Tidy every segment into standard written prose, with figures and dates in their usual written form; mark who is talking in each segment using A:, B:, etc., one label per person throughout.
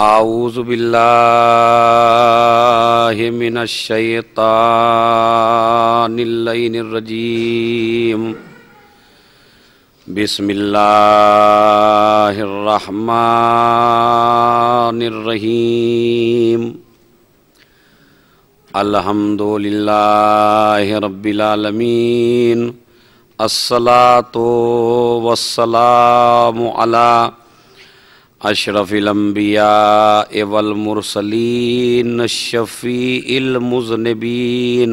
A: اعوذ باللہ من الشیطان اللعین الرجیم بسم اللہ الرحمن الرحیم الحمدللہ رب العالمین الصلاۃ والسلام علی اشرف الانبیاء والمرسلین شفیع المذنبین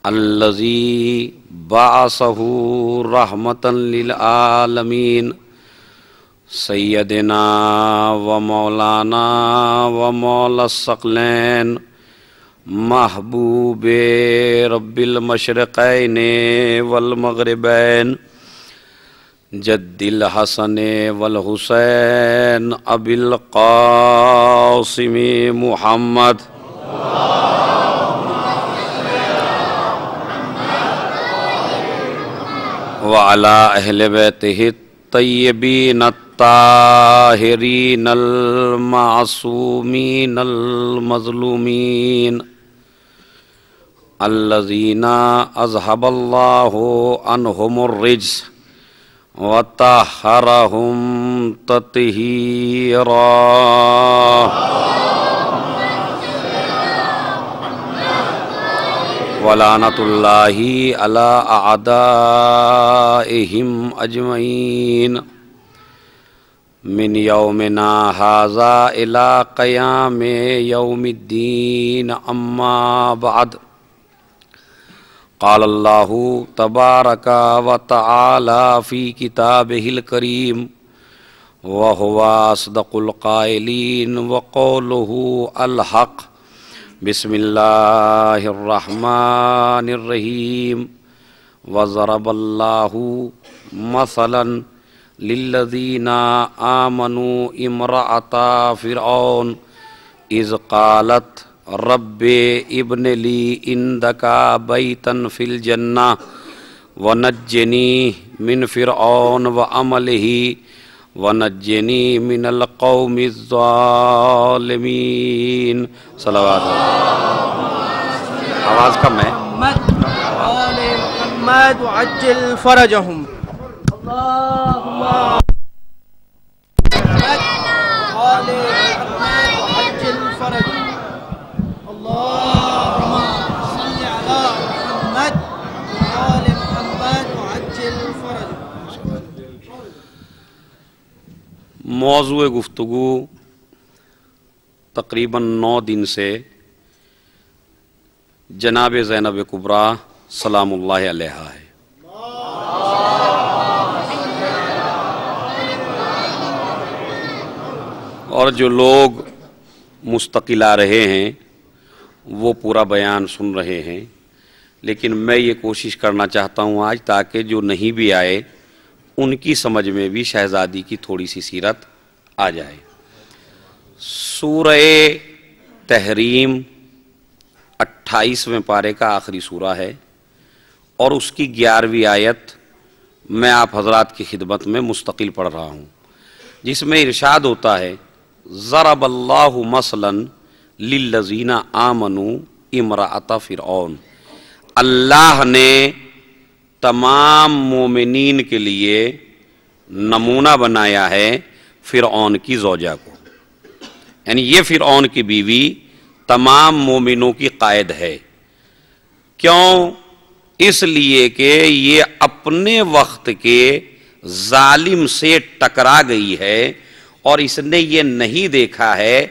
A: الذی بعثہ رحمتا للعالمین سیدنا و مولانا و مولا الثقلین محبوب رب المشرقین والمغربین جد الحسن والحسین ابی القاسم محمد وعلی اہل بیتہ الطیبین الطاہرین المعصومین المظلومین الذین اذھب اللہ عنہم الرجس وطہرہم تطہیرا ولعنۃ اللہ علی اعدائہم اجمعین من یومنا ھذا الی قیام یوم الدین اما بعد قال اللہ تبارک و تعالی فی کتابہ الکریم وہو اصدق القائلین وقولہ الحق بسم اللہ الرحمن الرحیم وضرب اللہ مثلا للذین آمنوا امرأۃ فرعون اذ قالت رب ابن لی عندک بیتا فی الجنہ ونجنی من فرعون وعملہ ونجنی من القوم الظالمین صلوات آواز کم ہے
B: آل محمد وعجل فرجہم اللہم آل محمد وعجل فرجہم اللہم صلی علی محمد آل محمد وعجل فرجہم.
A: موضوع گفتگو تقریباً 9 دن سے جناب زینب کبریٰ سلام اللہ علیہا ہے. اور جو لوگ مستقل آ رہے ہیں وہ پورا بیان سن رہے ہیں، لیکن میں یہ کوشش کرنا چاہتا ہوں آج تاکہ جو نہیں بھی آئے ان کی سمجھ میں بھی شہزادی کی تھوڑی سی سیرت آ جائے. سورہ تحریم 28ویں پارے کا آخری سورہ ہے اور اس کی 11ویں آیت میں آپ حضرات کی خدمت میں مستقل پڑھ رہا ہوں، جس میں ارشاد ہوتا ہے ضرب اللہ مثلا للذین آمنوا امرأۃ فرعون. اللہ نے تمام مومنین کے لیے نمونہ بنایا ہے فرعون کی زوجہ کو، یعنی یہ فرعون کی بیوی تمام مومنوں کی قائد ہے. کیوں؟ اس لیے کہ یہ اپنے وقت کے ظالم سے ٹکرا گئی ہے اور اس نے یہ نہیں دیکھا ہے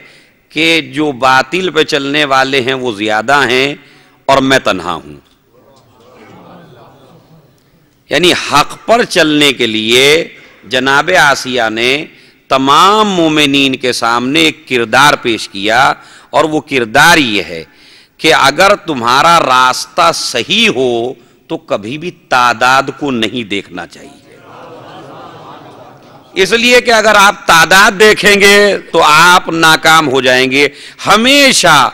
A: کہ جو باطل پہ چلنے والے ہیں وہ زیادہ ہیں اور میں تنہا ہوں. یعنی حق پر چلنے کے لیے جناب آسیہ نے تمام مومنین کے سامنے ایک کردار پیش کیا، اور وہ کردار یہ ہے کہ اگر تمہارا راستہ صحیح ہو تو کبھی بھی تعداد کو نہیں دیکھنا چاہیے. اس لیے کہ اگر آپ تعداد دیکھیں گے تو آپ ناکام ہو جائیں گے. ہمیشہ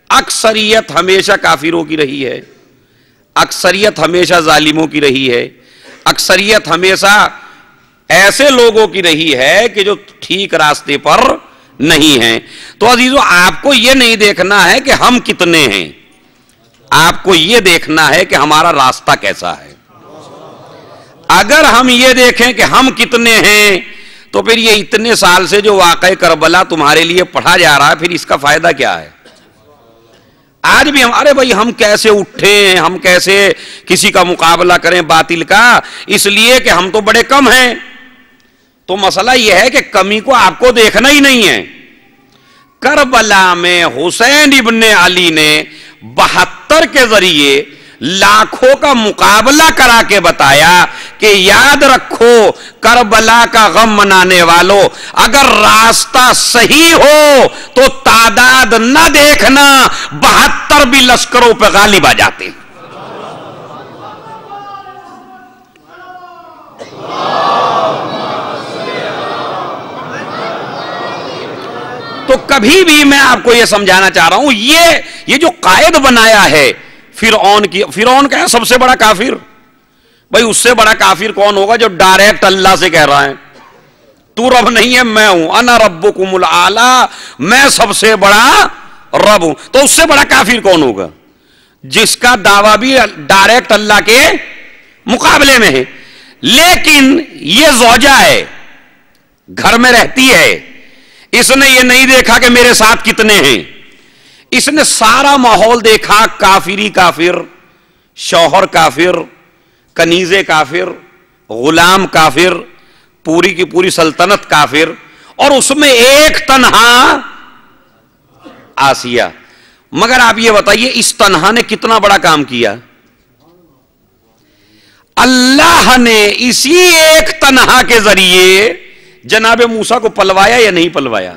A: اکثریت ہمیشہ کافروں کی رہی ہے، اکثریت ہمیشہ ظالموں کی رہی ہے، اکثریت ہمیشہ ایسے لوگوں کی رہی ہے کہ جو ٹھیک راستے پر نہیں ہیں. تو عزیزو آپ کو یہ نہیں دیکھنا ہے کہ ہم کتنے ہیں, آپ کو یہ دیکھنا ہے کہ ہمارا راستہ کیسا ہے. اگر ہم یہ دیکھیں کہ ہم کتنے ہیں تو پھر یہ اتنے سال سے جو واقعہ کربلا تمہارے لیے پڑھا جا رہا ہے, پھر اس کا فائدہ کیا ہے؟ آج بھی ہمارے بھائی ہم کیسے اٹھیں, ہم کیسے کسی کا مقابلہ کریں باطل کا, اس لیے کہ ہم تو بڑے کم ہیں. تو مسئلہ یہ ہے کہ کمی کو آپ کو دیکھنا ہی نہیں ہے. کربلا میں حسین ابن علی نے 72 کے ذریعے لاکھوں کا مقابلہ کرا کے بتایا کہ یاد رکھو کربلا کا غم منانے والوں, اگر راستہ صحیح ہو تو تعداد نہ دیکھنا, 72 بھی لشکروں پہ غالب آ جاتے ہیں. تو کبھی بھی میں آپ کو یہ سمجھانا چاہ رہا ہوں, یہ جو قائد بنایا ہے فرعون کا ہے سب سے بڑا کافر. بھائی اس سے بڑا کافر کون ہوگا جو ڈائریکٹ اللہ سے کہہ رہا ہے تو رب نہیں ہے میں ہوں, انا ربکم الاعلی, میں سب سے بڑا رب ہوں. تو اس سے بڑا کافر کون ہوگا جس کا دعویٰ بھی ڈائریکٹ اللہ کے مقابلے میں ہے. لیکن یہ زوجہ ہے, گھر میں رہتی ہے, اس نے یہ نہیں دیکھا کہ میرے ساتھ کتنے ہیں, اس نے سارا ماحول دیکھا, کافری کافر, شوہر کافر, کنیزے کافر, غلام کافر, پوری کی پوری سلطنت کافر, اور اس میں ایک تنہا آسیہ. مگر آپ یہ بتائیے اس تنہا نے کتنا بڑا کام کیا؟ اللہ نے اسی ایک تنہا کے ذریعے جناب موسیٰ کو پلوایا یا نہیں پلوایا؟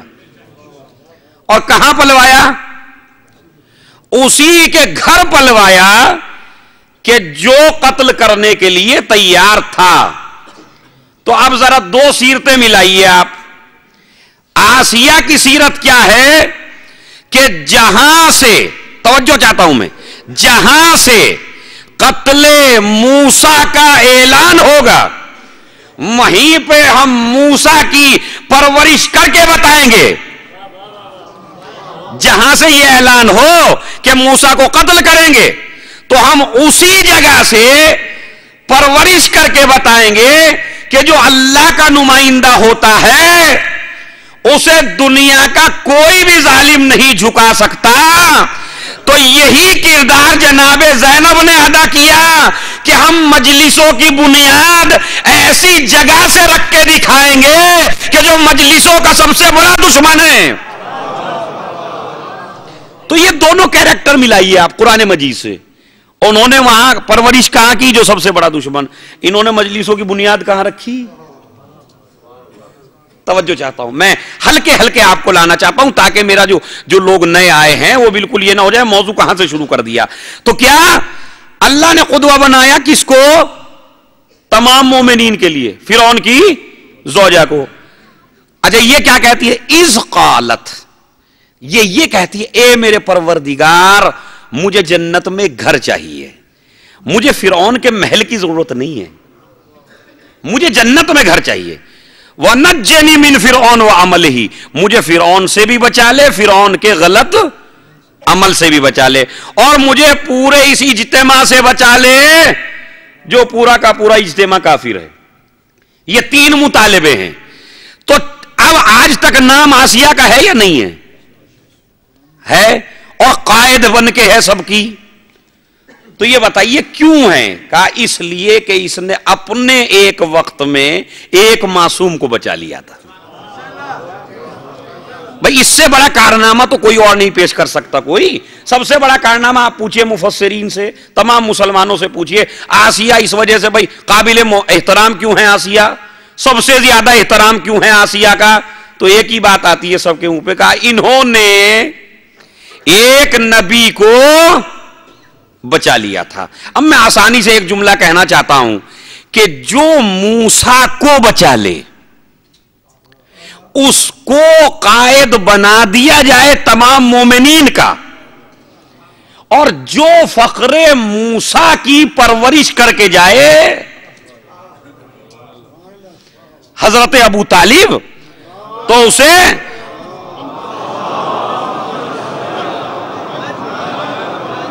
A: اور کہاں پلوایا؟ اسی کے گھر پلوایا کہ جو قتل کرنے کے لیے تیار تھا. تو اب ذرا 2 سیرتیں ملائیے آپ. آسیہ کی سیرت کیا ہے کہ جہاں سے, توجہ چاہتا ہوں میں, جہاں سے قتل موسیٰ کا اعلان ہوگا وہیں پہ ہم موسیٰ کی پرورش کر کے بتائیں گے. جہاں سے یہ اعلان ہو کہ موسیٰ کو قتل کریں گے تو ہم اسی جگہ سے پرورش کر کے بتائیں گے کہ جو اللہ کا نمائندہ ہوتا ہے اسے دنیا کا کوئی بھی ظالم نہیں جھکا سکتا. تو یہی کردار جناب زینب نے ادا کیا کہ ہم مجلسوں کی بنیاد ایسی جگہ سے رکھ کے دکھائیں گے کہ جو مجلسوں کا سب سے بڑا دشمن ہے. تو یہ دونوں کیریکٹر ملائیے آپ قرآن مجید سے. انہوں نے وہاں پرورش کہاں کی جو سب سے بڑا دشمن, انہوں نے مجلسوں کی بنیاد کہاں رکھی. توجہ چاہتا ہوں میں, ہلکے ہلکے آپ کو لانا چاہتا ہوں تاکہ میرا جو لوگ نئے آئے ہیں وہ بالکل یہ نہ ہو جائے موضوع کہاں سے شروع کر دیا. تو کیا اللہ نے قدوہ بنایا کس کو؟ تمام مومنین کے لیے, فرعون کی زوجہ کو. اچھا یہ کیا کہتی ہے؟ اذ قالت, یہ کہتی ہے اے میرے پروردگار مجھے جنت میں گھر چاہیے, مجھے فرعون کے محل کی ضرورت نہیں ہے, مجھے جنت میں گھر چاہیے. وَنَجَّنِي مِن فِرْعَوْنَ وَعَمَلِهِ, مجھے فرعون سے بھی بچا لے, فرعون کے غلط عمل سے بھی بچا لے, اور مجھے پورے اس اجتماع سے بچا لے جو پورا کا پورا اجتماع کافر ہے. یہ 3 مطالبے ہیں. تو اب آج تک نام آسیہ کا ہے یا نہیں ہے؟ ہے, اور قائد بن کے ہے سب کی. تو یہ بتائیے کیوں ہے؟ کہا اس لیے کہ اس نے اپنے ایک وقت میں ایک معصوم کو بچا لیا تھا. بھئی اس سے بڑا کارنامہ تو کوئی اور نہیں پیش کر سکتا کوئی. سب سے بڑا کارنامہ آپ پوچھئے مفسرین سے, تمام مسلمانوں سے پوچھئے, آسیہ اس وجہ سے بھئی قابل احترام کیوں ہے آسیہ, سب سے زیادہ احترام کیوں ہے آسیہ کا؟ تو ایک ہی بات آتی ہے سب کے منہ پہ, کہا انہوں نے ایک نبی کو بچا لیا تھا. اب میں آسانی سے ایک جملہ کہنا چاہتا ہوں کہ جو موسیٰ کو بچا لے اس کو قائد بنا دیا جائے تمام مومنین کا, اور جو فخر موسیٰ کی پرورش کر کے جائے حضرت ابو طالب تو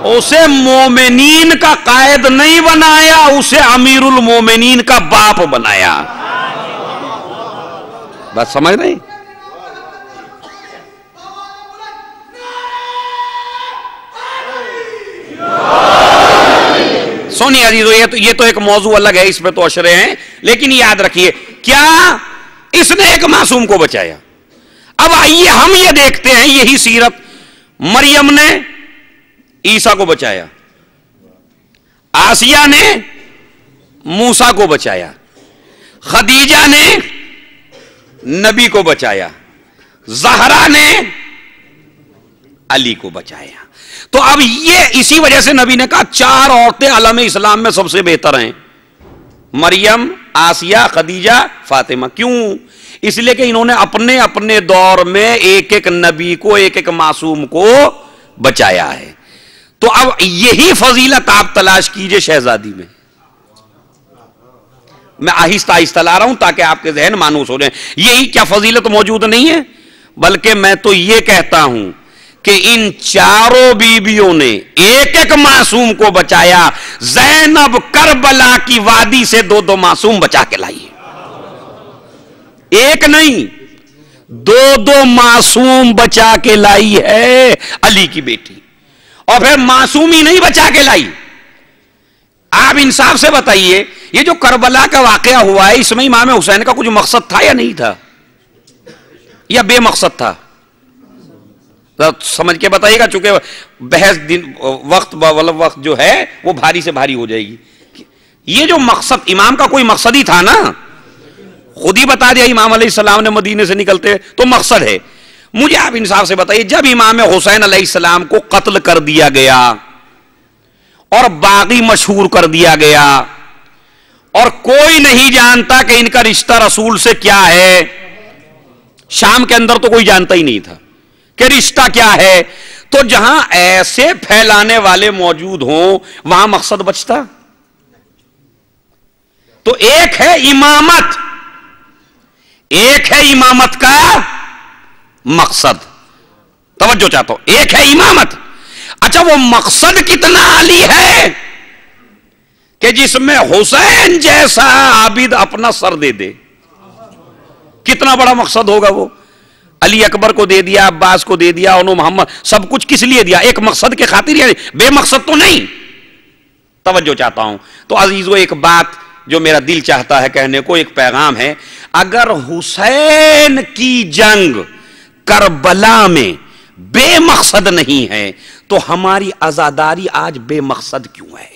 A: اسے مومنین کا قائد نہیں بنایا، اسے امیر المومنین کا باپ بنایا. بات سمجھ رہے ہیں؟ سونی عزیزو، یہ تو ایک موضوع الگ ہے، اس پہ تو اشرے ہیں، لیکن یاد رکھیے کیا اس نے ایک معصوم کو بچایا. اب آئیے ہم یہ دیکھتے ہیں یہی سیرت. مریم نے عیسیٰ کو بچایا، آسیہ نے موسیٰ کو بچایا، خدیجہ نے نبی کو بچایا، زہرا نے علی کو بچایا. تو اب یہ اسی وجہ سے نبی نے کہا 4 عورتیں عالم اسلام میں سب سے بہتر ہیں، مریم، آسیہ، خدیجہ، فاطمہ. کیوں؟ اس لیے کہ انہوں نے اپنے اپنے دور میں ایک ایک نبی کو، ایک ایک معصوم کو بچایا ہے. تو اب یہی فضیلت آپ تلاش کیجئے شہزادی میں. میں آہستہ آہستہ لا رہا ہوں تاکہ آپ کے ذہن مانوس ہو رہے ہیں. یہی کیا فضیلت موجود نہیں ہے؟ بلکہ میں تو یہ کہتا ہوں کہ ان 4 بیویوں نے ایک ایک معصوم کو بچایا. زینب کربلا کی وادی سے 2 معصوم بچا کے لائی، ایک نہیں 2 معصوم بچا کے لائی ہے علی کی بیٹی. اور پھر معصوم ہی نہیں بچا کے لائی. آپ انصاف سے بتائیے یہ جو کربلا کا واقعہ ہوا ہے اس میں امام حسین کا کچھ مقصد تھا یا نہیں تھا، یا بے مقصد تھا؟ سمجھ کے بتائیے گا، چونکہ بحث وقت جو ہے وہ بھاری سے بھاری ہو جائے گی. یہ جو مقصد امام کا کوئی مقصد ہی تھا نا، خود ہی بتا دیا امام علیہ السلام نے مدینے سے نکلتے تو مقصد ہے. مجھے آپ انصاف سے بتائیے جب امام حسین علیہ السلام کو قتل کر دیا گیا اور باغی مشہور کر دیا گیا اور کوئی نہیں جانتا کہ ان کا رشتہ رسول سے کیا ہے، شام کے اندر تو کوئی جانتا ہی نہیں تھا کہ رشتہ کیا ہے، تو جہاں ایسے پھیلانے والے موجود ہوں وہاں مقصد بچتا. تو ایک ہے امامت کا مقصد، توجہ چاہتا ہوں، ایک ہے امامت. اچھا وہ مقصد کتنا عالی ہے کہ جس میں حسین جیسا عابد اپنا سر دے دے. کتنا بڑا مقصد ہوگا وہ. علی اکبر کو دے دیا، عباس کو دے دیا، انہوں محمد، سب کچھ کس لیے دیا؟ ایک مقصد کے خاطر، یعنی بے مقصد تو نہیں. توجہ چاہتا ہوں. تو عزیزو ایک بات جو میرا دل چاہتا ہے کہنے کو، ایک پیغام ہے. اگر حسین کی جنگ کربلا میں بے مقصد نہیں ہے تو ہماری عزاداری آج بے مقصد کیوں ہے؟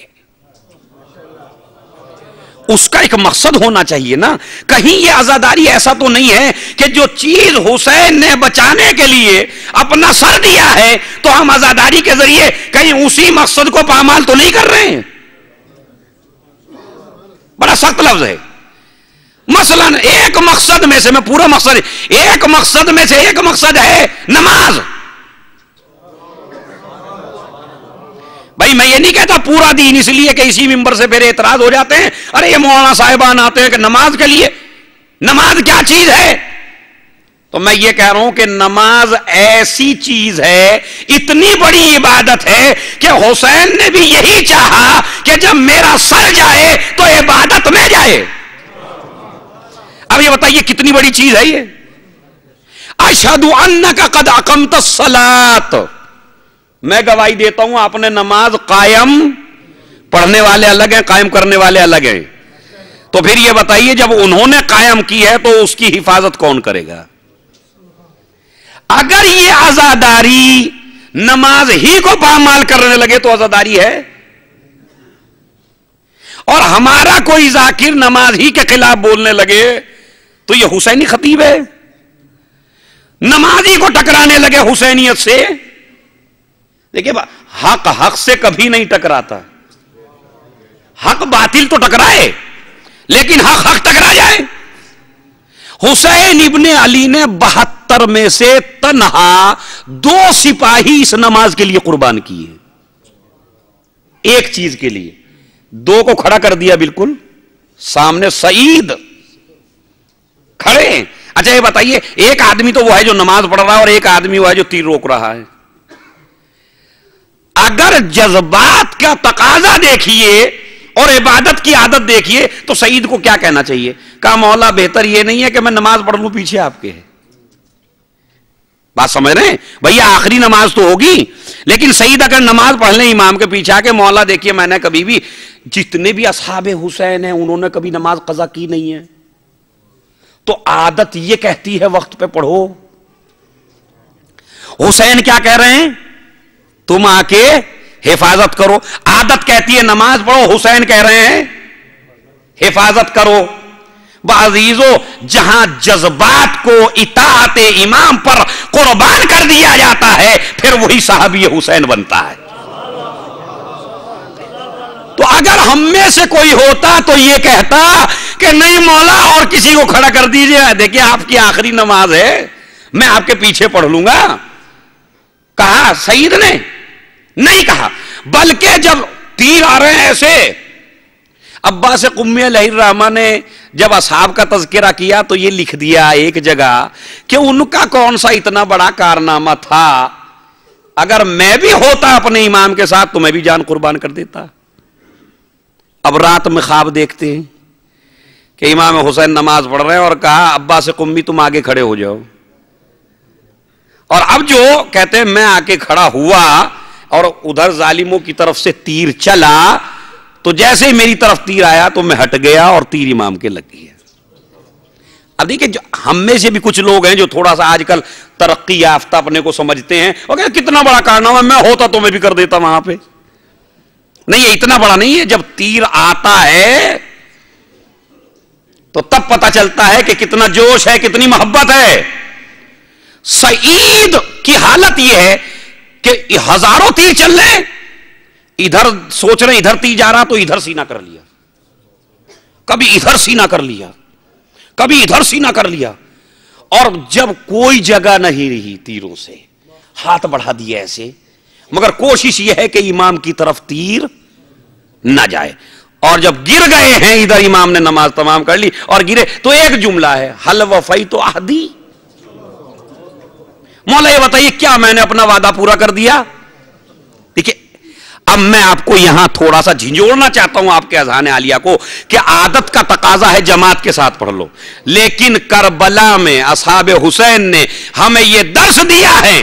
A: اس کا ایک مقصد ہونا چاہیے نا. کہیں یہ عزاداری ایسا تو نہیں ہے کہ جو چیز حسین نے بچانے کے لیے اپنا سر دیا ہے تو ہم عزاداری کے ذریعے کہیں اسی مقصد کو پامال تو نہیں کر رہے ہیں؟ بڑا سخت لفظ ہے. مثلا ایک مقصد میں سے، میں پورا مقصد، ایک مقصد میں سے ایک مقصد ہے نماز. بھائی میں یہ نہیں کہتا پورا دین، اس لیے کہ اسی ممبر سے پھر اعتراض ہو جاتے ہیں، ارے یہ مولانا صاحبان آتے ہیں کہ نماز کے لیے. نماز کیا چیز ہے؟ تو میں یہ کہہ رہا ہوں کہ نماز ایسی چیز ہے، اتنی بڑی عبادت ہے کہ حسین نے بھی یہی چاہا کہ جب میرا سر جائے تو عبادت میں جائے. اب یہ بتائیے کتنی بڑی چیز ہے یہ. اشہد انک قد اقمت الصلاۃ، میں گواہی دیتا ہوں آپ نے نماز قائم، پڑھنے والے الگ ہیں، قائم کرنے والے الگ ہیں. تو پھر یہ بتائیے جب انہوں نے قائم کی ہے تو اس کی حفاظت کون کرے گا؟ اگر یہ عزاداری نماز ہی کو پامال کرنے لگے تو عزاداری ہے. اور ہمارا کوئی ذاکر نماز ہی کے خلاف بولنے لگے تو یہ حسینی خطیب ہے. نمازی کو ٹکرانے لگے حسینیت سے. دیکھیں حق سے کبھی نہیں ٹکراتا. حق باطل تو ٹکرائے لیکن حق ٹکرا جائے. حسین ابن علی نے 72 میں سے تنہا 2 سپاہی اس نماز کے لیے قربان کیے. ایک چیز کے لیے 2 کو کھڑا کر دیا بالکل سامنے. سعید کھڑے ہیں. اچھا یہ بتائیے ایک آدمی تو وہ ہے جو نماز پڑھ رہا ہے اور ایک آدمی وہ ہے جو تیر روک رہا ہے. اگر جذبات کا تقاضا دیکھیے اور عبادت کی عادت دیکھیے تو سعید کو کیا کہنا چاہیے؟ کہا مولا بہتر یہ نہیں ہے کہ میں نماز پڑھ لوں پیچھے آپ کے. بات سمجھ رہے ہیں بھیا؟ آخری نماز تو ہوگی لیکن سعید اگر نماز پڑھ لیں امام کے پیچھے آ کے مولا دیکھیے میں نے کبھی بھی جتنے بھی اصحاب حسین ہیں انہوں نے کبھی نماز قضا کی نہیں ہے تو عادت یہ کہتی ہے وقت پہ پڑھو. حسین کیا کہہ رہے ہیں؟ تم آ کے حفاظت کرو. عادت کہتی ہے نماز پڑھو، حسین کہہ رہے ہیں حفاظت کرو. عزیزو جہاں جذبات کو اطاعت امام پر قربان کر دیا جاتا ہے پھر وہی صحابی حسین بنتا ہے. تو اگر ہم میں سے کوئی ہوتا تو یہ کہتا کہ نہیں مولا اور کسی کو کھڑا کر دیجئے، دیکھیں آپ کی آخری نماز ہے میں آپ کے پیچھے پڑھ لوں گا. کہا سعید نے؟ نہیں کہا، بلکہ جب تیر آ رہے ہیں ایسے، عباس قمی علیہ الرحمہ نے جب اصحاب کا تذکرہ کیا تو یہ لکھ دیا ایک جگہ کہ ان کا کون سا اتنا بڑا کارنامہ تھا، اگر میں بھی ہوتا اپنے امام کے ساتھ تو میں بھی جان قربان کر دیتا. اب رات میں خواب دیکھتے ہیں کہ امام حسین نماز پڑھ رہے ہیں اور کہا عباس قمی تم آگے کھڑے ہو جاؤ. اور اب جو کہتے ہیں میں آ کے کھڑا ہوا اور ادھر ظالموں کی طرف سے تیر چلا تو جیسے ہی میری طرف تیر آیا تو میں ہٹ گیا اور تیر امام کے لگ گیا. اب دیکھیں ہم میں سے بھی کچھ لوگ ہیں جو تھوڑا سا آج کل ترقی یافتہ اپنے کو سمجھتے ہیں اور کہتے کتنا بڑا کارنامہ میں ہوتا تو میں بھی کر دیتا وہاں پہ. نہیں یہ اتنا بڑا نہیں ہے. جب تیر آتا ہے تو تب پتہ چلتا ہے کہ کتنا جوش ہے، کتنی محبت ہے. سعید کی حالت یہ ہے کہ ہزاروں تیر چل رہے ہیں، ادھر سوچ رہے ادھر تیر جا رہا تو ادھر سینہ کر لیا، کبھی ادھر سینہ کر لیا، کبھی ادھر سینہ کر لیا، اور جب کوئی جگہ نہیں رہی تیروں سے ہاتھ بڑھا دیا ایسے، مگر کوشش یہ ہے کہ امام کی طرف تیر نہ جائے. اور جب گر گئے ہیں ادھر امام نے نماز تمام کر لی اور گرے تو ایک جملہ ہے حل وفیت عہدی. مولا یہ بتائیے کیا میں نے اپنا وعدہ پورا کر دیا؟ دیکھیے اب میں آپ کو یہاں تھوڑا سا جھنجھوڑنا چاہتا ہوں آپ کے اذہان عالیہ کو کہ عادت کا تقاضا ہے جماعت کے ساتھ پڑھ لو، لیکن کربلا میں اصحاب حسین نے ہمیں یہ درس دیا ہے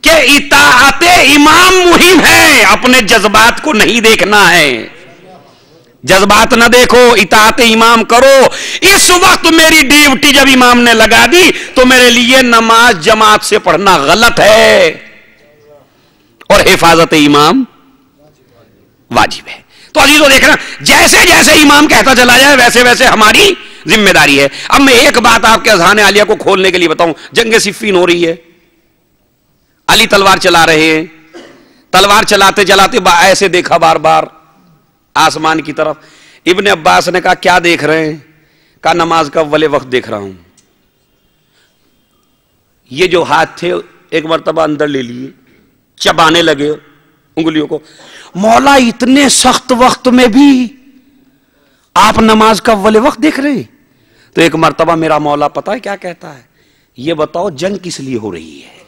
A: کہ اطاعت امام مہم ہے، اپنے جذبات کو نہیں دیکھنا ہے. جذبات نہ دیکھو، اطاعت امام کرو. اس وقت میری ڈیوٹی جب امام نے لگا دی تو میرے لیے نماز جماعت سے پڑھنا غلط ہے اور حفاظت امام واجب ہے. تو عزیزو دیکھنا جیسے جیسے امام کہتا چلا جائے ویسے ویسے ہماری ذمہ داری ہے. اب میں ایک بات آپ کے اذہان عالیہ کو کھولنے کے لیے بتاؤں. جنگ صفین ہو رہی ہے، علی تلوار چلا رہے ہیں، تلوار چلاتے چلاتے ایسے دیکھا بار بار آسمان کی طرف. ابن عباس نے کہا کیا دیکھ رہے ہیں؟ کہا نماز کا اول وقت دیکھ رہا ہوں. یہ جو ہاتھ تھے ایک مرتبہ اندر لے لیے، چبانے لگے انگلیوں کو. مولا اتنے سخت وقت میں بھی آپ نماز کا اول وقت دیکھ رہے ہیں؟ تو ایک مرتبہ میرا مولا پتہ ہے کیا کہتا ہے؟ یہ بتاؤ جنگ کس لیے ہو رہی ہے؟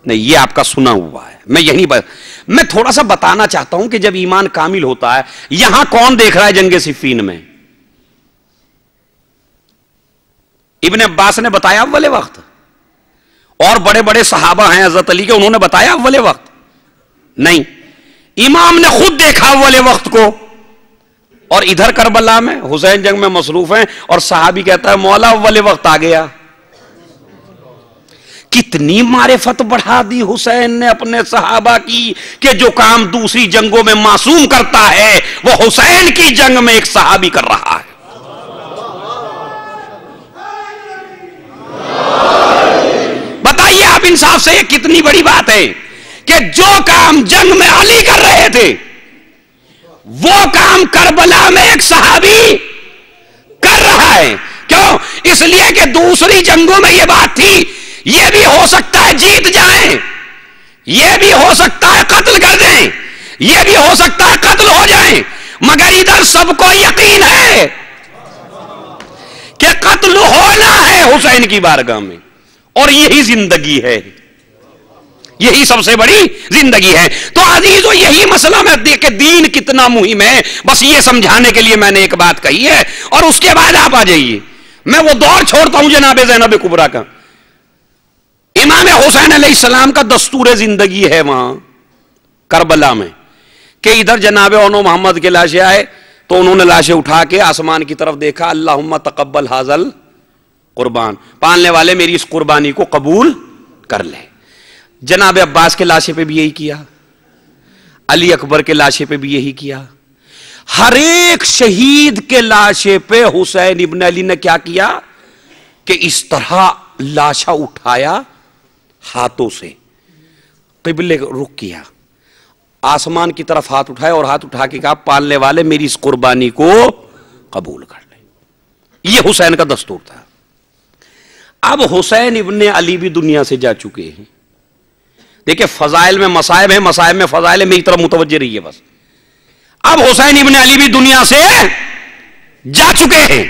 A: نہیں یہ آپ کا سنا ہوا ہے، میں تھوڑا سا بتانا چاہتا ہوں کہ جب ایمان کامل ہوتا ہے. یہاں کون دیکھ رہا ہے جنگ صفین میں؟ ابن عباس نے بتایا اول وقت، اور بڑے بڑے صحابہ ہیں حضرت علی کے، انہوں نے بتایا اول وقت؟ نہیں، امام نے خود دیکھا اول وقت کو. اور ادھر کربلا میں حسین جنگ میں مصروف ہیں اور صحابی کہتا ہے مولا اول وقت آ گیا. کتنی معرفت بڑھا دی حسین نے اپنے صحابہ کی کہ جو کام دوسری جنگوں میں معصوم کرتا ہے وہ حسین کی جنگ میں ایک صحابی کر رہا ہے. بتائیے آپ انصاف سے یہ کتنی بڑی بات ہے کہ جو کام جنگ میں علی کر رہے تھے وہ کام کربلا میں ایک صحابی کر رہا ہے. کیوں؟ اس لیے کہ دوسری جنگوں میں یہ بات تھی یہ بھی ہو سکتا ہے جیت جائیں، یہ بھی ہو سکتا ہے قتل کر دیں، یہ بھی ہو سکتا ہے قتل ہو جائیں، مگر ادھر سب کو یقین ہے کہ قتل ہونا ہے حسین کی بارگاہ میں، اور یہی زندگی ہے، یہی سب سے بڑی زندگی ہے۔ تو عزیزو یہی مسئلہ میں کہ دین کتنا مہم ہے، بس یہ سمجھانے کے لیے میں نے ایک بات کہی ہے، اور اس کے بعد آپ آ جائیے۔ میں وہ دور چھوڑتا ہوں جناب زینب کبریٰ کا۔ امام حسین علیہ السلام کا دستور زندگی ہے وہاں کربلا میں کہ ادھر جناب انو محمد کے لاشیں آئے تو انہوں نے لاشیں اٹھا کے آسمان کی طرف دیکھا، اللہم تقبل حاضل قربان، پالنے والے میری اس قربانی کو قبول کر لے۔ جناب عباس کے لاشے پہ بھی یہی کیا، علی اکبر کے لاشے پہ بھی یہی کیا، ہر ایک شہید کے لاشے پہ حسین ابن علی نے کیا کیا کہ اس طرح لاشا اٹھایا، ہاتھوں سے قبلے رخ کیا، آسمان کی طرف ہاتھ اٹھایا اور ہاتھ اٹھا کے کہا پالنے والے میری اس قربانی کو قبول کر لیں۔ یہ حسین کا دستور تھا۔ اب حسین ابن علی بھی دنیا سے جا چکے ہیں۔ دیکھیں فضائل میں مصائب ہیں، مصائب میں فضائل ہے، میری طرف متوجہ رہیے بس۔ اب حسین ابن علی بھی دنیا سے جا چکے ہیں،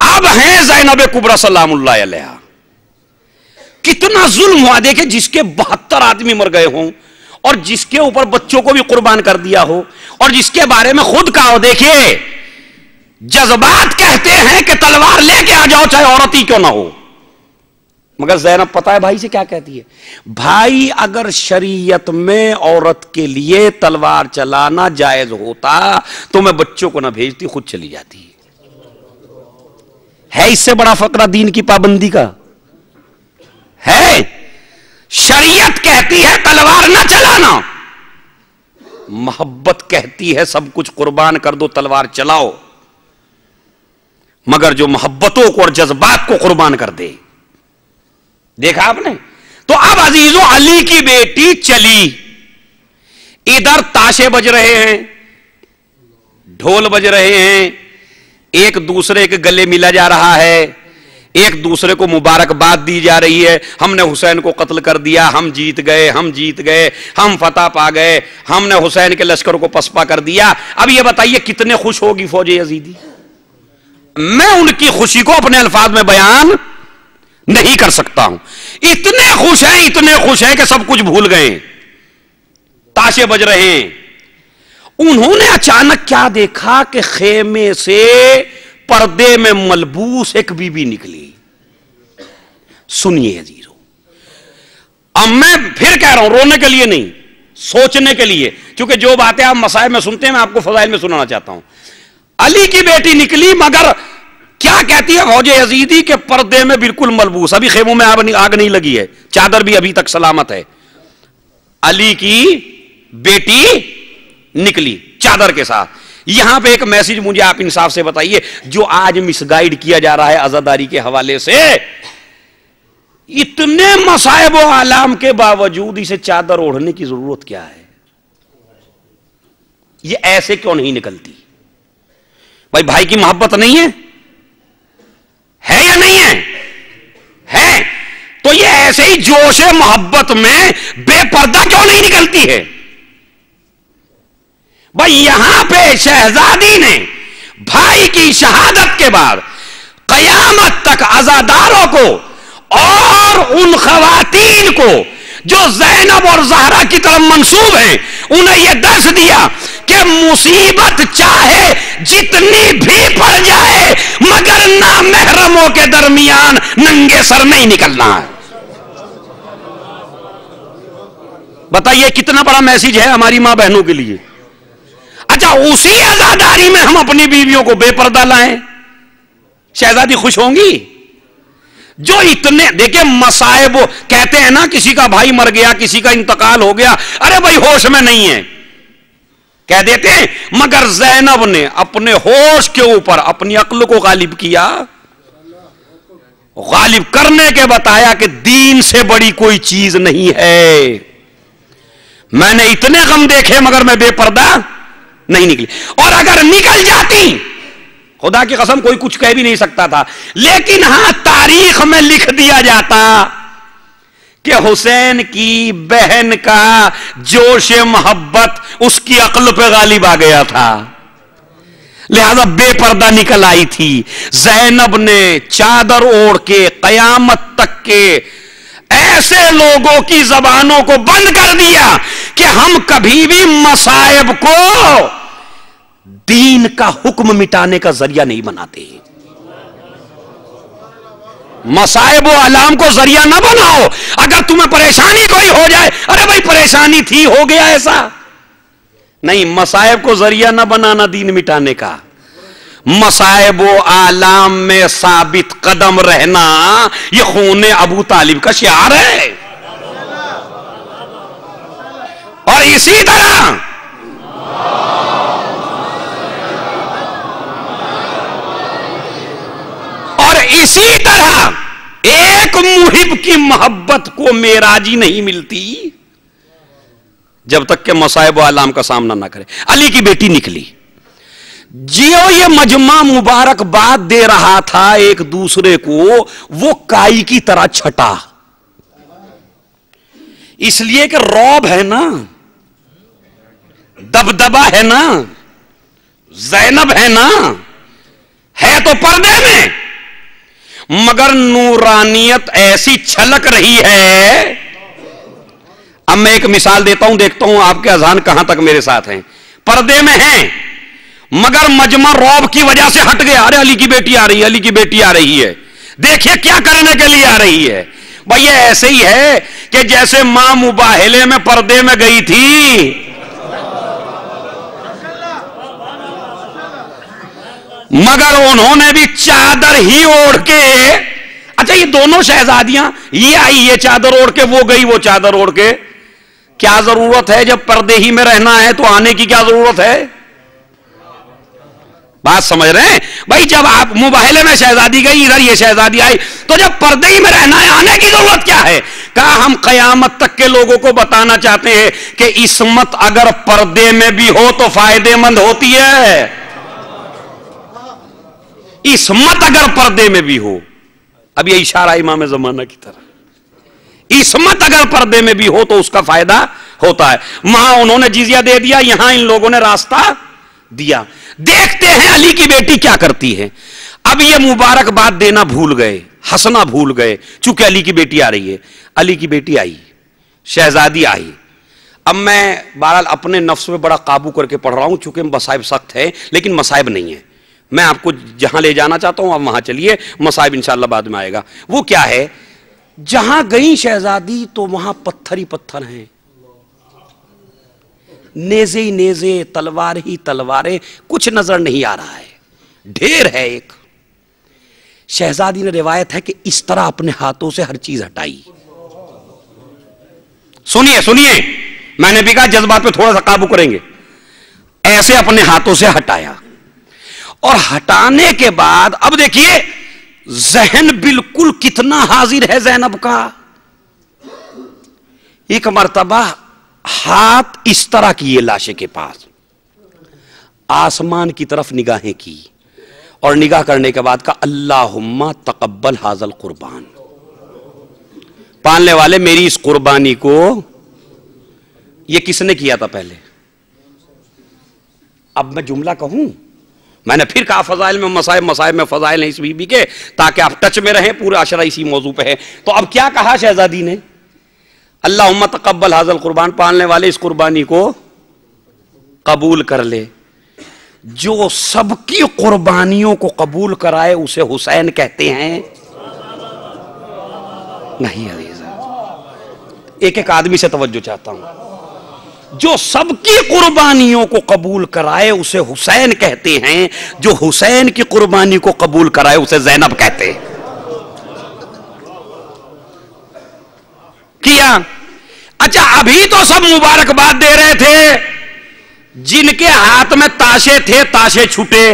A: اب ہیں زینب کبریٰ سلام اللہ علیہا۔ کتنا ظلم ہوا، دیکھیں جس کے 72 آدمی مر گئے ہوں، اور جس کے اوپر بچوں کو بھی قربان کر دیا ہو، اور جس کے بارے میں خود کہا ہو، دیکھیے جذبات کہتے ہیں کہ تلوار لے کے آ جاؤ چاہے عورت ہی کیوں نہ ہو، مگر زینب پتہ ہے بھائی سے کیا کہتی ہے؟ بھائی اگر شریعت میں عورت کے لیے تلوار چلانا جائز ہوتا تو میں بچوں کو نہ بھیجتی، خود چلی جاتی۔ ہے اس سے بڑا فقرہ دین کی پابندی کا؟ ہے؟ شریعت کہتی ہے تلوار نہ چلانا، محبت کہتی ہے سب کچھ قربان کر دو، تلوار چلاؤ، مگر جو محبتوں کو اور جذبات کو قربان کر دے۔ دیکھا آپ نے؟ تو اب عزیزو علی کی بیٹی چلی، ادھر تاشے بج رہے ہیں، ڈھول بج رہے ہیں، ایک دوسرے کے گلے ملا جا رہا ہے، ایک دوسرے کو مبارکباد دی جا رہی ہے، ہم نے حسین کو قتل کر دیا، ہم جیت گئے، ہم جیت گئے، ہم فتح پا گئے، ہم نے حسین کے لشکر کو پسپا کر دیا۔ اب یہ بتائیے کتنے خوش ہوگی فوج یزیدی؟ میں ان کی خوشی کو اپنے الفاظ میں بیان نہیں کر سکتا ہوں۔ اتنے خوش ہیں کہ سب کچھ بھول گئے، تاشے بج رہے ہیں۔ انہوں نے اچانک کیا دیکھا کہ خیمے سے پردے میں ملبوس ایک بی بی نکلی۔ سنیے عزیزو، اب میں پھر کہہ رہا ہوں، رونے کے لیے نہیں، سوچنے کے لیے، کیونکہ جو باتیں آپ مسائل میں سنتے ہیں میں آپ کو فضائل میں سنانا چاہتا ہوں۔ علی کی بیٹی نکلی، مگر کیا کہتی ہے فوج یزیدی کے پردے میں بالکل ملبوس، ابھی خیموں میں آگ نہیں لگی ہے، چادر بھی ابھی تک سلامت ہے۔ علی کی بیٹی نکلی چادر کے ساتھ۔ یہاں پہ ایک میسج مجھے آپ انصاف سے بتائیے، جو آج مس گائیڈ کیا جا رہا ہے عزاداری کے حوالے سے، اتنے مصائب و آلام کے باوجود اسے چادر اوڑھنے کی ضرورت کیا ہے؟ یہ ایسے کیوں نہیں نکلتی؟ بھائی کی محبت نہیں ہے یا نہیں ہے؟ ہے تو یہ ایسے ہی جوش محبت میں بے پردہ کیوں نہیں نکلتی ہے؟ بھائی یہاں پہ شہزادی نے بھائی کی شہادت کے بعد قیامت تک عزاداروں کو اور ان خواتین کو جو زینب اور زہرا کی طرف منسوب ہیں، انہیں یہ درس دیا کہ مصیبت چاہے جتنی بھی پڑ جائے مگر نامحرموں کے درمیان ننگے سر نہیں نکلنا ہے۔ بتائیے کتنا بڑا میسج ہے ہماری ماں بہنوں کے لیے۔ اچھا اسی عزاداری میں ہم اپنی بیویوں کو بے پردہ لائیں، شہزادی خوش ہوں گی؟ جو اتنے دیکھیں مصائب، کہتے ہیں نا کسی کا بھائی مر گیا، کسی کا انتقال ہو گیا، ارے بھائی ہوش میں نہیں ہے کہہ دیتے ہیں، مگر زینب نے اپنے ہوش کے اوپر اپنی عقل کو غالب کیا، غالب کرنے کے بتایا کہ دین سے بڑی کوئی چیز نہیں ہے، میں نے اتنے غم دیکھے مگر میں بے پردہ نہیں نکلی۔ اور اگر نکل جاتی خدا کی قسم کوئی کچھ کہہ بھی نہیں سکتا تھا، لیکن ہاں تاریخ میں لکھ دیا جاتا کہ حسین کی بہن کا جوش محبت اس کی عقل پہ غالب آ گیا تھا۔ لہذا بے پردہ نکل آئی تھی. زینب نے چادر اوڑھ کے قیامت تک کے ایسے لوگوں کی زبانوں کو بند کر دیا کہ ہم کبھی بھی مصائب کو دین کا حکم مٹانے کا ذریعہ نہیں بناتے. مصائب و علام کو ذریعہ نہ بناؤ. اگر تمہیں پریشانی کوئی ہو جائے, ارے بھائی پریشانی تھی, ہو گیا ایسا نہیں. مصائب کو ذریعہ نہ بنانا دین مٹانے کا. مصائب و علام میں ثابت قدم رہنا یہ خون ابو طالب کا شعار ہے. اور اسی طرح ایک محب کی محبت کو معراجی نہیں ملتی جب تک کہ مصائب و علام کا سامنا نہ کرے. علی کی بیٹی نکلی, جیو یہ مجمع مبارکباد دے رہا تھا ایک دوسرے کو, وہ کائی کی طرح چھٹا. اس لیے کہ رعب ہے نا, دبدبا ہے نا, زینب ہے نا, ہے تو پردے میں, مگر نورانیت ایسی چھلک رہی ہے. اب میں ایک مثال دیتا ہوں, دیکھتا ہوں آپ کے اذہان کہاں تک میرے ساتھ ہیں. پردے میں ہیں مگر مجمع رعب کی وجہ سے ہٹ گیا. ارے علی کی بیٹی آ رہی ہے, علی کی بیٹی آ رہی ہے, دیکھیے کیا کرنے کے لیے آ رہی ہے. بھائی یہ ایسے ہی ہے کہ جیسے ماں مباہلے میں پردے میں گئی تھی, مگر انہوں نے بھی چادر ہی اوڑھ کے. اچھا یہ دونوں شہزادیاں, یہ آئی یہ چادر اوڑھ کے, وہ گئی وہ چادر اوڑھ کے. کیا ضرورت ہے جب پردے ہی میں رہنا ہے تو آنے کی کیا ضرورت ہے؟ بات سمجھ رہے ہیں بھائی؟ جب آپ مباہلے میں شہزادی گئی, ادھر یہ شہزادی آئی, تو جب پردے ہی میں رہنا ہے آنے کی ضرورت کیا ہے؟ کہا ہم قیامت تک کے لوگوں کو بتانا چاہتے ہیں کہ عصمت اگر پردے میں بھی ہو تو فائدے مند ہوتی ہے. عصمت اگر پردے میں بھی ہو, اب یہ اشارہ امام زمانہ کی طرح, عصمت اگر پردے میں بھی ہو تو اس کا فائدہ ہوتا ہے. وہاں انہوں نے جزیہ دے دیا, یہاں ان لوگوں نے راستہ دیا. دیکھتے ہیں علی کی بیٹی کیا کرتی ہے. اب یہ مبارکباد دینا بھول گئے, ہنسنا بھول گئے, چونکہ علی کی بیٹی آ رہی ہے. علی کی بیٹی آئی, شہزادی آئی. اب میں بہرحال اپنے نفس میں بڑا قابو کر کے پڑھ رہا ہوں, چونکہ مصائب سخت ہے لیکن مصائب نہیں ہے. میں آپ کو جہاں لے جانا چاہتا ہوں آپ وہاں چلیے, مصائب انشاءاللہ بعد میں آئے گا. وہ کیا ہے؟ جہاں گئی شہزادی تو وہاں پتھر ہی پتھر ہیں, نیزے ہی نیزے, تلوار ہی تلواریں, کچھ نظر نہیں آ رہا ہے, ڈھیر ہے ایک. شہزادی نے روایت ہے کہ اس طرح اپنے ہاتھوں سے ہر چیز ہٹائی. سنیے سنیے, میں نے بھی کہا جذبات پہ تھوڑا سا قابو کریں گے. ایسے اپنے ہاتھوں سے ہٹایا, اور ہٹانے کے بعد اب دیکھیے ذہن بالکل کتنا حاضر ہے زینب کا. ایک مرتبہ ہاتھ اس طرح کیے لاشے کے پاس, آسمان کی طرف نگاہیں کی, اور نگاہ کرنے کے بعد کہا اللہم تقبل ھذا القربان. پالنے والے میری اس قربانی کو, یہ کس نے کیا تھا پہلے؟ اب میں جملہ کہوں, میں نے پھر کہا فضائل میں مصائب, مصائب میں فضائل ہیں اس بی بی کے, تاکہ آپ ٹچ میں رہیں. پورا عشرہ اسی موضوع پہ ہے. تو اب کیا کہا شہزادی نے؟ اللہم تقبل ھذا القربان, پالنے والے اس قربانی کو قبول کر لے. جو سب کی قربانیوں کو قبول کرائے اسے حسین کہتے ہیں. نہیں عزیزہ, ایک ایک آدمی سے توجہ چاہتا ہوں. جو سب کی قربانیوں کو قبول کرائے اسے حسین کہتے ہیں, جو حسین کی قربانی کو قبول کرائے اسے زینب کہتے ہیں. کیا؟ اچھا ابھی تو سب مبارکباد دے رہے تھے, جن کے ہاتھ میں تاشے تھے تاشے چھوٹے,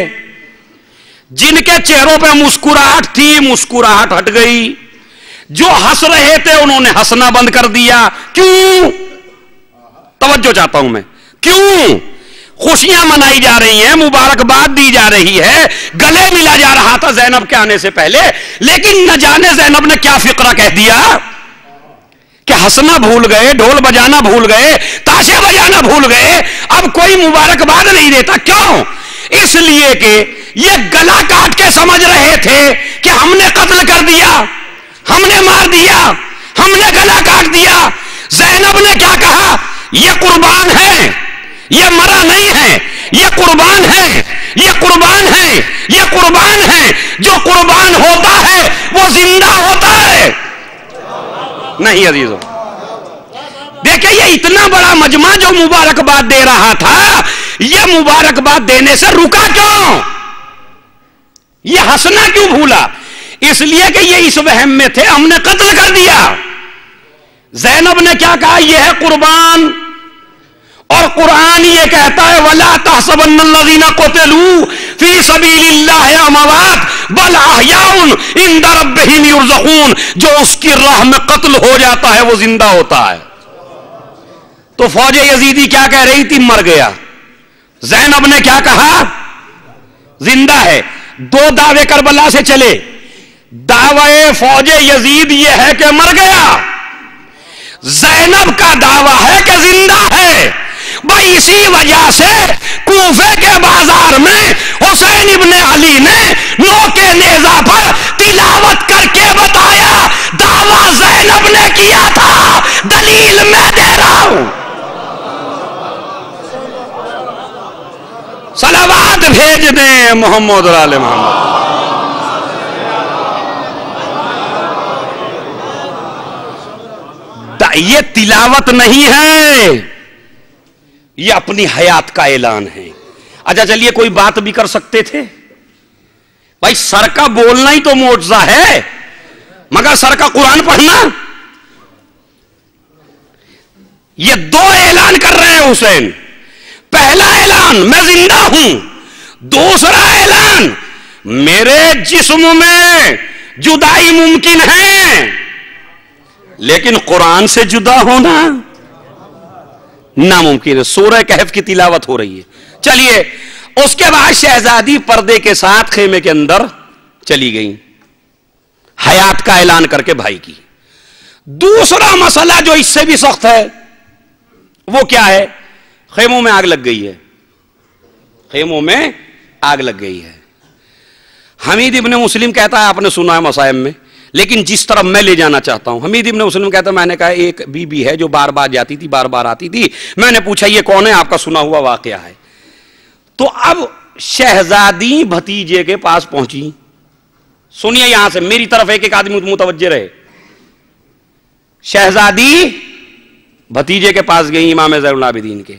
A: جن کے چہروں پہ مسکراہٹ تھی مسکراہٹ ہٹ گئی, جو ہنس رہے تھے انہوں نے ہنسنا بند کر دیا. کیوں؟ توجہ چاہتا ہوں میں. کیوں؟ خوشیاں منائی جا رہی ہیں, مبارکباد دی جا رہی ہے, گلے ملا جا رہا تھا زینب کے آنے سے پہلے, لیکن نہ جانے زینب نے کیا فقرہ کہہ دیا کہ ہنسنا بھول گئے, ڈھول بجانا بھول گئے, تاشے بجانا بھول گئے, اب کوئی مبارکباد نہیں دیتا. کیوں؟ اس لیے کہ یہ گلا کاٹ کے سمجھ رہے تھے کہ ہم نے قتل کر دیا، ہم نے مار دیا، ہم نے گلا کاٹ دیا۔ زینب نے کیا کہا؟ یہ قربان ہے، یہ مرا نہیں ہے، یہ قربان ہے، یہ قربان ہے، یہ قربان ہے۔ جو قربان ہوتا ہے وہ زندہ ہوتا ہے۔ نہیں عزیزو، دیکھیں یہ اتنا بڑا مجمع جو مبارکباد دے رہا تھا، یہ مبارکباد دینے سے رکا کیوں؟ یہ ہنسنا کیوں بھولا؟ اس لیے کہ یہ اس وہم میں تھے ہم نے قتل کر دیا۔ زینب نے کیا کہا؟ یہ ہے قربان، اور قرآن یہ کہتا ہے وَلَا تَحْسَبَنَّ الَّذِينَ قُتِلُوا فِي سَبِيلِ اللَّهِ أَمْوَاتٌ بَلْ أَحْيَاءٌ عِندَ رَبِّهِمْ يُرْزَقُونَ۔ جو اس کی راہ میں قتل ہو جاتا ہے وہ زندہ ہوتا ہے۔ تو فوج یزیدی کیا کہہ رہی تھی؟ مر گیا۔ زینب نے کیا کہا؟ زندہ ہے۔ دو دعوے کربلا سے چلے۔ دعوے فوج یزید یہ ہے کہ مر گیا، زینب کا دعویٰ ہے کہ زندہ ہے۔ بھائی اسی وجہ سے کوفے کے بازار میں حسین ابن علی نے نوکے نیزہ پر تلاوت کر کے بتایا دعویٰ زینب نے کیا تھا، دلیل میں دے رہا ہوں۔ صلوات بھیج دیں محمد اور آل محمد۔ یہ تلاوت نہیں ہے، یہ اپنی حیات کا اعلان ہے۔ اچھا چلیے کوئی بات بھی کر سکتے تھے، بھائی سر کا بولنا ہی تو معجزہ ہے، مگر سر کا قرآن پڑھنا؟ یہ دو اعلان کر رہے ہیں حسین۔ پہلا اعلان میں زندہ ہوں، دوسرا اعلان میرے جسم میں جدائی ممکن ہے، لیکن قرآن سے جدا ہونا ناممکن ہے۔ سورہ کہف کی تلاوت ہو رہی ہے۔ چلیے اس کے بعد شہزادی پردے کے ساتھ خیمے کے اندر چلی گئی، حیات کا اعلان کر کے بھائی کی۔ دوسرا مسئلہ جو اس سے بھی سخت ہے وہ کیا ہے؟ خیموں میں آگ لگ گئی ہے، خیموں میں آگ لگ گئی ہے۔ حمید ابن مسلم کہتا ہے آپ نے سنا ہے مصائب میں، لیکن جس طرح میں لے جانا چاہتا ہوں۔ حمید ابن مسلم کہتا ہے میں نے کہا ایک بی بی ہے جو بار بار جاتی تھی، بار بار آتی تھی، میں نے پوچھا یہ کون ہے؟ آپ کا سنا ہوا واقعہ ہے۔ تو اب شہزادی بھتیجے کے پاس پہنچی۔ سنیے یہاں سے میری طرف ایک آدمی متوجہ رہے۔ شہزادی بھتیجے کے پاس گئی امام زین العابدین کے،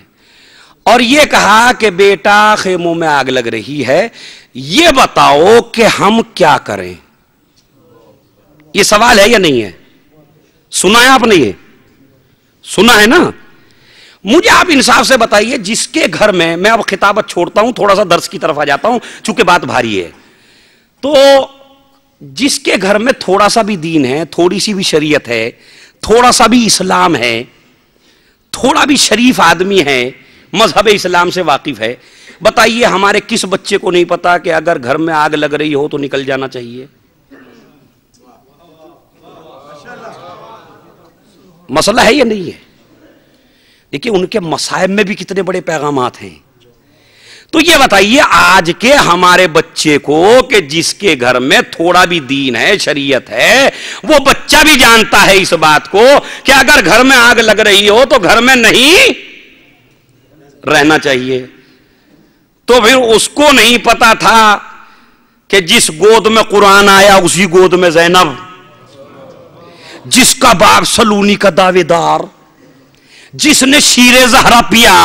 A: اور یہ کہا کہ بیٹا خیموں میں آگ لگ رہی ہے، یہ بتاؤ کہ ہم کیا کریں؟ یہ سوال ہے یا نہیں ہے؟ سنا ہے آپ نے؟ یہ سنا ہے نا؟ مجھے آپ انصاف سے بتائیے، جس کے گھر میں اب خطابت چھوڑتا ہوں، تھوڑا سا درس کی طرف آ جاتا ہوں چونکہ بات بھاری ہے، تو جس کے گھر میں تھوڑا سا بھی دین ہے، تھوڑی سی بھی شریعت ہے، تھوڑا سا بھی اسلام ہے، تھوڑا بھی شریف آدمی ہے، مذہب اسلام سے واقف ہے، بتائیے ہمارے کس بچے کو نہیں پتا کہ اگر گھر میں آگ لگ رہی ہو تو نکل جانا چاہیے؟ مسئلہ ہے یا نہیں ہے؟ دیکھیں ان کے مصائب میں بھی کتنے بڑے پیغامات ہیں۔ تو یہ بتائیے آج کے ہمارے بچے کو کہ جس کے گھر میں تھوڑا بھی دین ہے، شریعت ہے، وہ بچہ بھی جانتا ہے اس بات کو کہ اگر گھر میں آگ لگ رہی ہو تو گھر میں نہیں رہنا چاہیے۔ تو پھر اس کو نہیں پتا تھا کہ جس گود میں قرآن آیا اسی گود میں زینب، جس کا باپ سلونی کا دعوے دار، جس نے شیر زہرا پیا،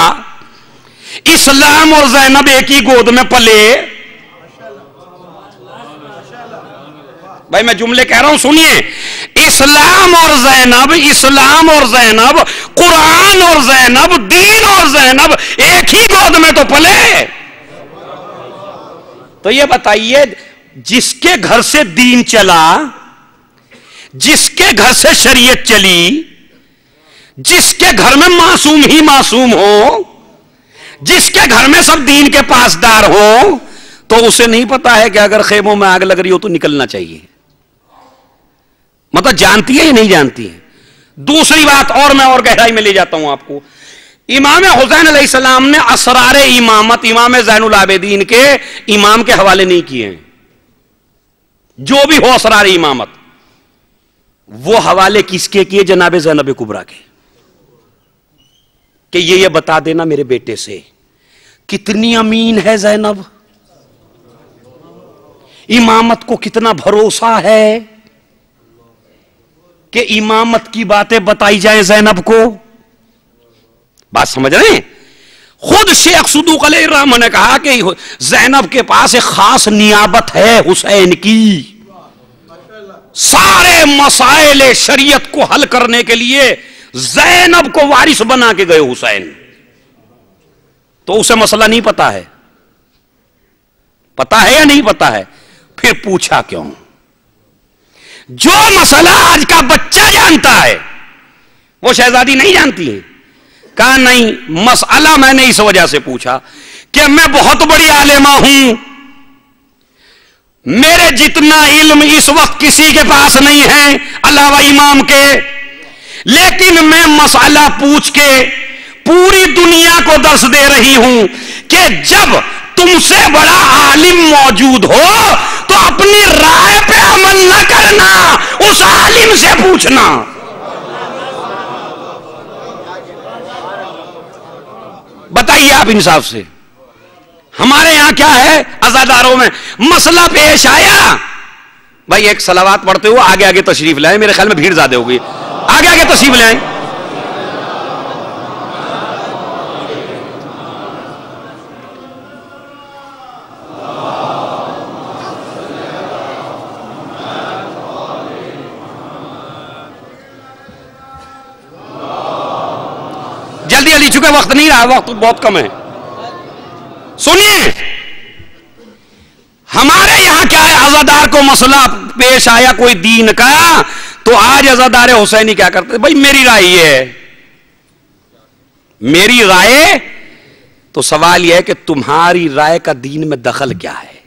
A: اسلام اور زینب ایک ہی گود میں پلے۔ بھائی میں جملے کہہ رہا ہوں سنیے، اسلام اور زینب، اسلام اور زینب، قرآن اور زینب، دین اور زینب ایک ہی گود میں تو پلے۔ تو یہ بتائیے جس کے گھر سے دین چلا، جس کے گھر سے شریعت چلی، جس کے گھر میں معصوم ہی معصوم ہو، جس کے گھر میں سب دین کے پاسدار ہو، تو اسے نہیں پتا ہے کہ اگر خیموں میں آگ لگ رہی ہو تو نکلنا چاہیے؟ مطلب جانتی ہے یا نہیں جانتی ہے؟ دوسری بات اور میں اور گہرائی میں لے جاتا ہوں آپ کو، امام حسین علیہ السلام نے اسرار امامت امام زین العابدین کے امام کے حوالے نہیں کیے ہیں. جو بھی ہو اسرار امامت وہ حوالے کس کے کیے؟ جناب زینب کبریٰ کے، کہ یہ بتا دینا میرے بیٹے سے کتنی امین ہے زینب، امامت کو کتنا بھروسہ ہے کہ امامت کی باتیں بتائی جائیں زینب کو. بات سمجھ رہے ہیں؟ خود شیخ صدوق علیہ الرحمہ نے کہا کہ زینب کے پاس ایک خاص نیابت ہے حسین کی، سارے مسائل شریعت کو حل کرنے کے لیے زینب کو وارث بنا کے گئے حسین. تو اسے مسئلہ نہیں پتا ہے، پتا ہے یا نہیں پتا ہے؟ پھر پوچھا کیوں؟ جو مسئلہ آج کا بچہ جانتا ہے وہ شہزادی نہیں جانتی ہے. کہا نہیں، مسئلہ میں نے اس وجہ سے پوچھا کہ میں بہت بڑی عالمہ ہوں، میرے جتنا علم اس وقت کسی کے پاس نہیں ہے علاوہ امام کے، لیکن میں مسئلہ پوچھ کے پوری دنیا کو درس دے رہی ہوں کہ جب تم سے بڑا عالم موجود ہو تو اپنی رائے پہ عمل نہ کرنا، اس عالم سے پوچھنا. بتائیے آپ انصاف سے، ہمارے یہاں کیا ہے؟ عزاداروں میں مسئلہ پیش آیا، بھائی ایک صلوات پڑھتے ہو، آگے آگے تشریف لائیں، میرے خیال میں بھیڑ زیادہ ہوگی، آگے آگے تشریف لائیں. جلدی جلدی، چونکہ وقت نہیں رہا، وقت بہت کم ہے. سنیے، ہمارے یہاں کیا ہے؟ عزادار کو مسئلہ پیش آیا کوئی دین کا، تو آج عزادار حسینی کیا کرتے؟ بھائی میری رائے یہ ہے، میری رائے. تو سوال یہ ہے کہ تمہاری رائے کا دین میں دخل کیا ہے؟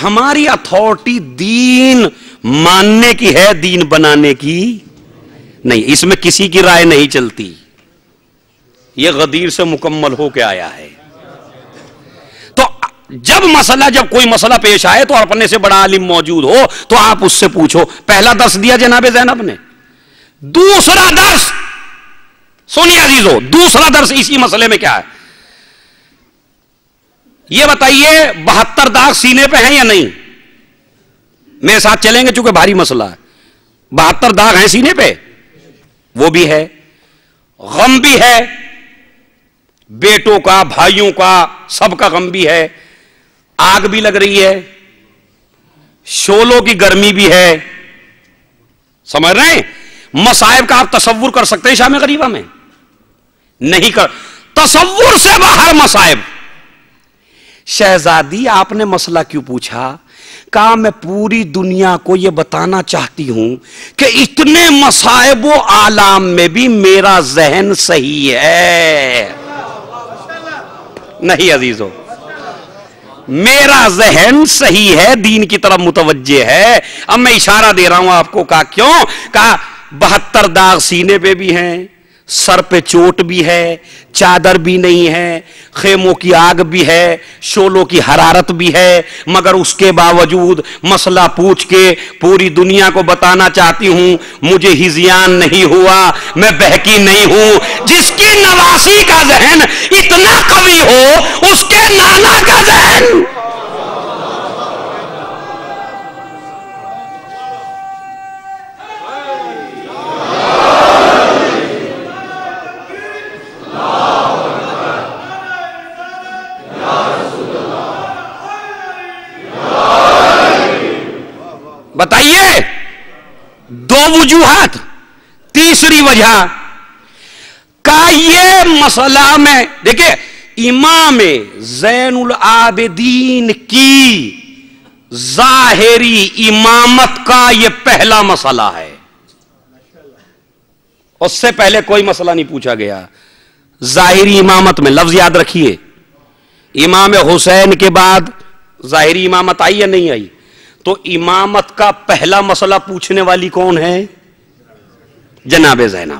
A: ہماری اتھارٹی دین ماننے کی ہے، دین بنانے کی نہیں. اس میں کسی کی رائے نہیں چلتی، یہ غدیر سے مکمل ہو کے آیا ہے. تو جب کوئی مسئلہ پیش آئے تو اپنے سے بڑا عالم موجود ہو تو آپ اس سے پوچھو. پہلا درس دیا جناب زینب نے. دوسرا درس سنیے عزیزو، دوسرا درس اسی مسئلے میں کیا ہے؟ یہ بتائیے 72 داغ سینے پہ ہیں یا نہیں؟ میرے ساتھ چلیں گے چونکہ بھاری مسئلہ ہے. 72 داغ ہیں سینے پہ؟ وہ بھی ہے. غم بھی ہے، بیٹوں کا، بھائیوں کا، سب کا غم بھی ہے. آگ بھی لگ رہی ہے، شولوں کی گرمی بھی ہے. سمجھ رہے ہیں؟ مصائب کا آپ تصور کر سکتے ہیں شام غریبہ میں؟ نہیں کر، تصور سے باہر مصائب. شہزادی آپ نے مسئلہ کیوں پوچھا؟ کہا میں پوری دنیا کو یہ بتانا چاہتی ہوں کہ اتنے مصائب و آلام میں بھی میرا ذہن صحیح ہے. نہیں عزیزو، میرا ذہن صحیح ہے، دین کی طرف متوجہ ہے. اب میں اشارہ دے رہا ہوں آپ کو. کہا کیوں؟ کہا 72 داغ سینے پہ بھی ہیں، سر پہ چوٹ بھی ہے، چادر بھی نہیں ہے، خیموں کی آگ بھی ہے، شولوں کی حرارت بھی ہے، مگر اس کے باوجود مسئلہ پوچھ کے پوری دنیا کو بتانا چاہتی ہوں مجھے ہذیان نہیں ہوا، میں بہکی نہیں ہوں. جس کی نواسی کا ذہن اتنا قوی ہو، اس کے نانا کا ذہن. بتائیے دو وجوہات. تیسری وجہ کا یہ مسئلہ میں دیکھیں امام زین العابدین کی ظاہری امامت کا یہ پہلا مسئلہ ہے. اس سے پہلے کوئی مسئلہ نہیں پوچھا گیا. ظاہری امامت میں لفظ یاد رکھیے، امام حسین کے بعد ظاہری امامت آئی یا نہیں آئی؟ تو امامت کا پہلا مسئلہ پوچھنے والی کون ہے؟ جناب زینب.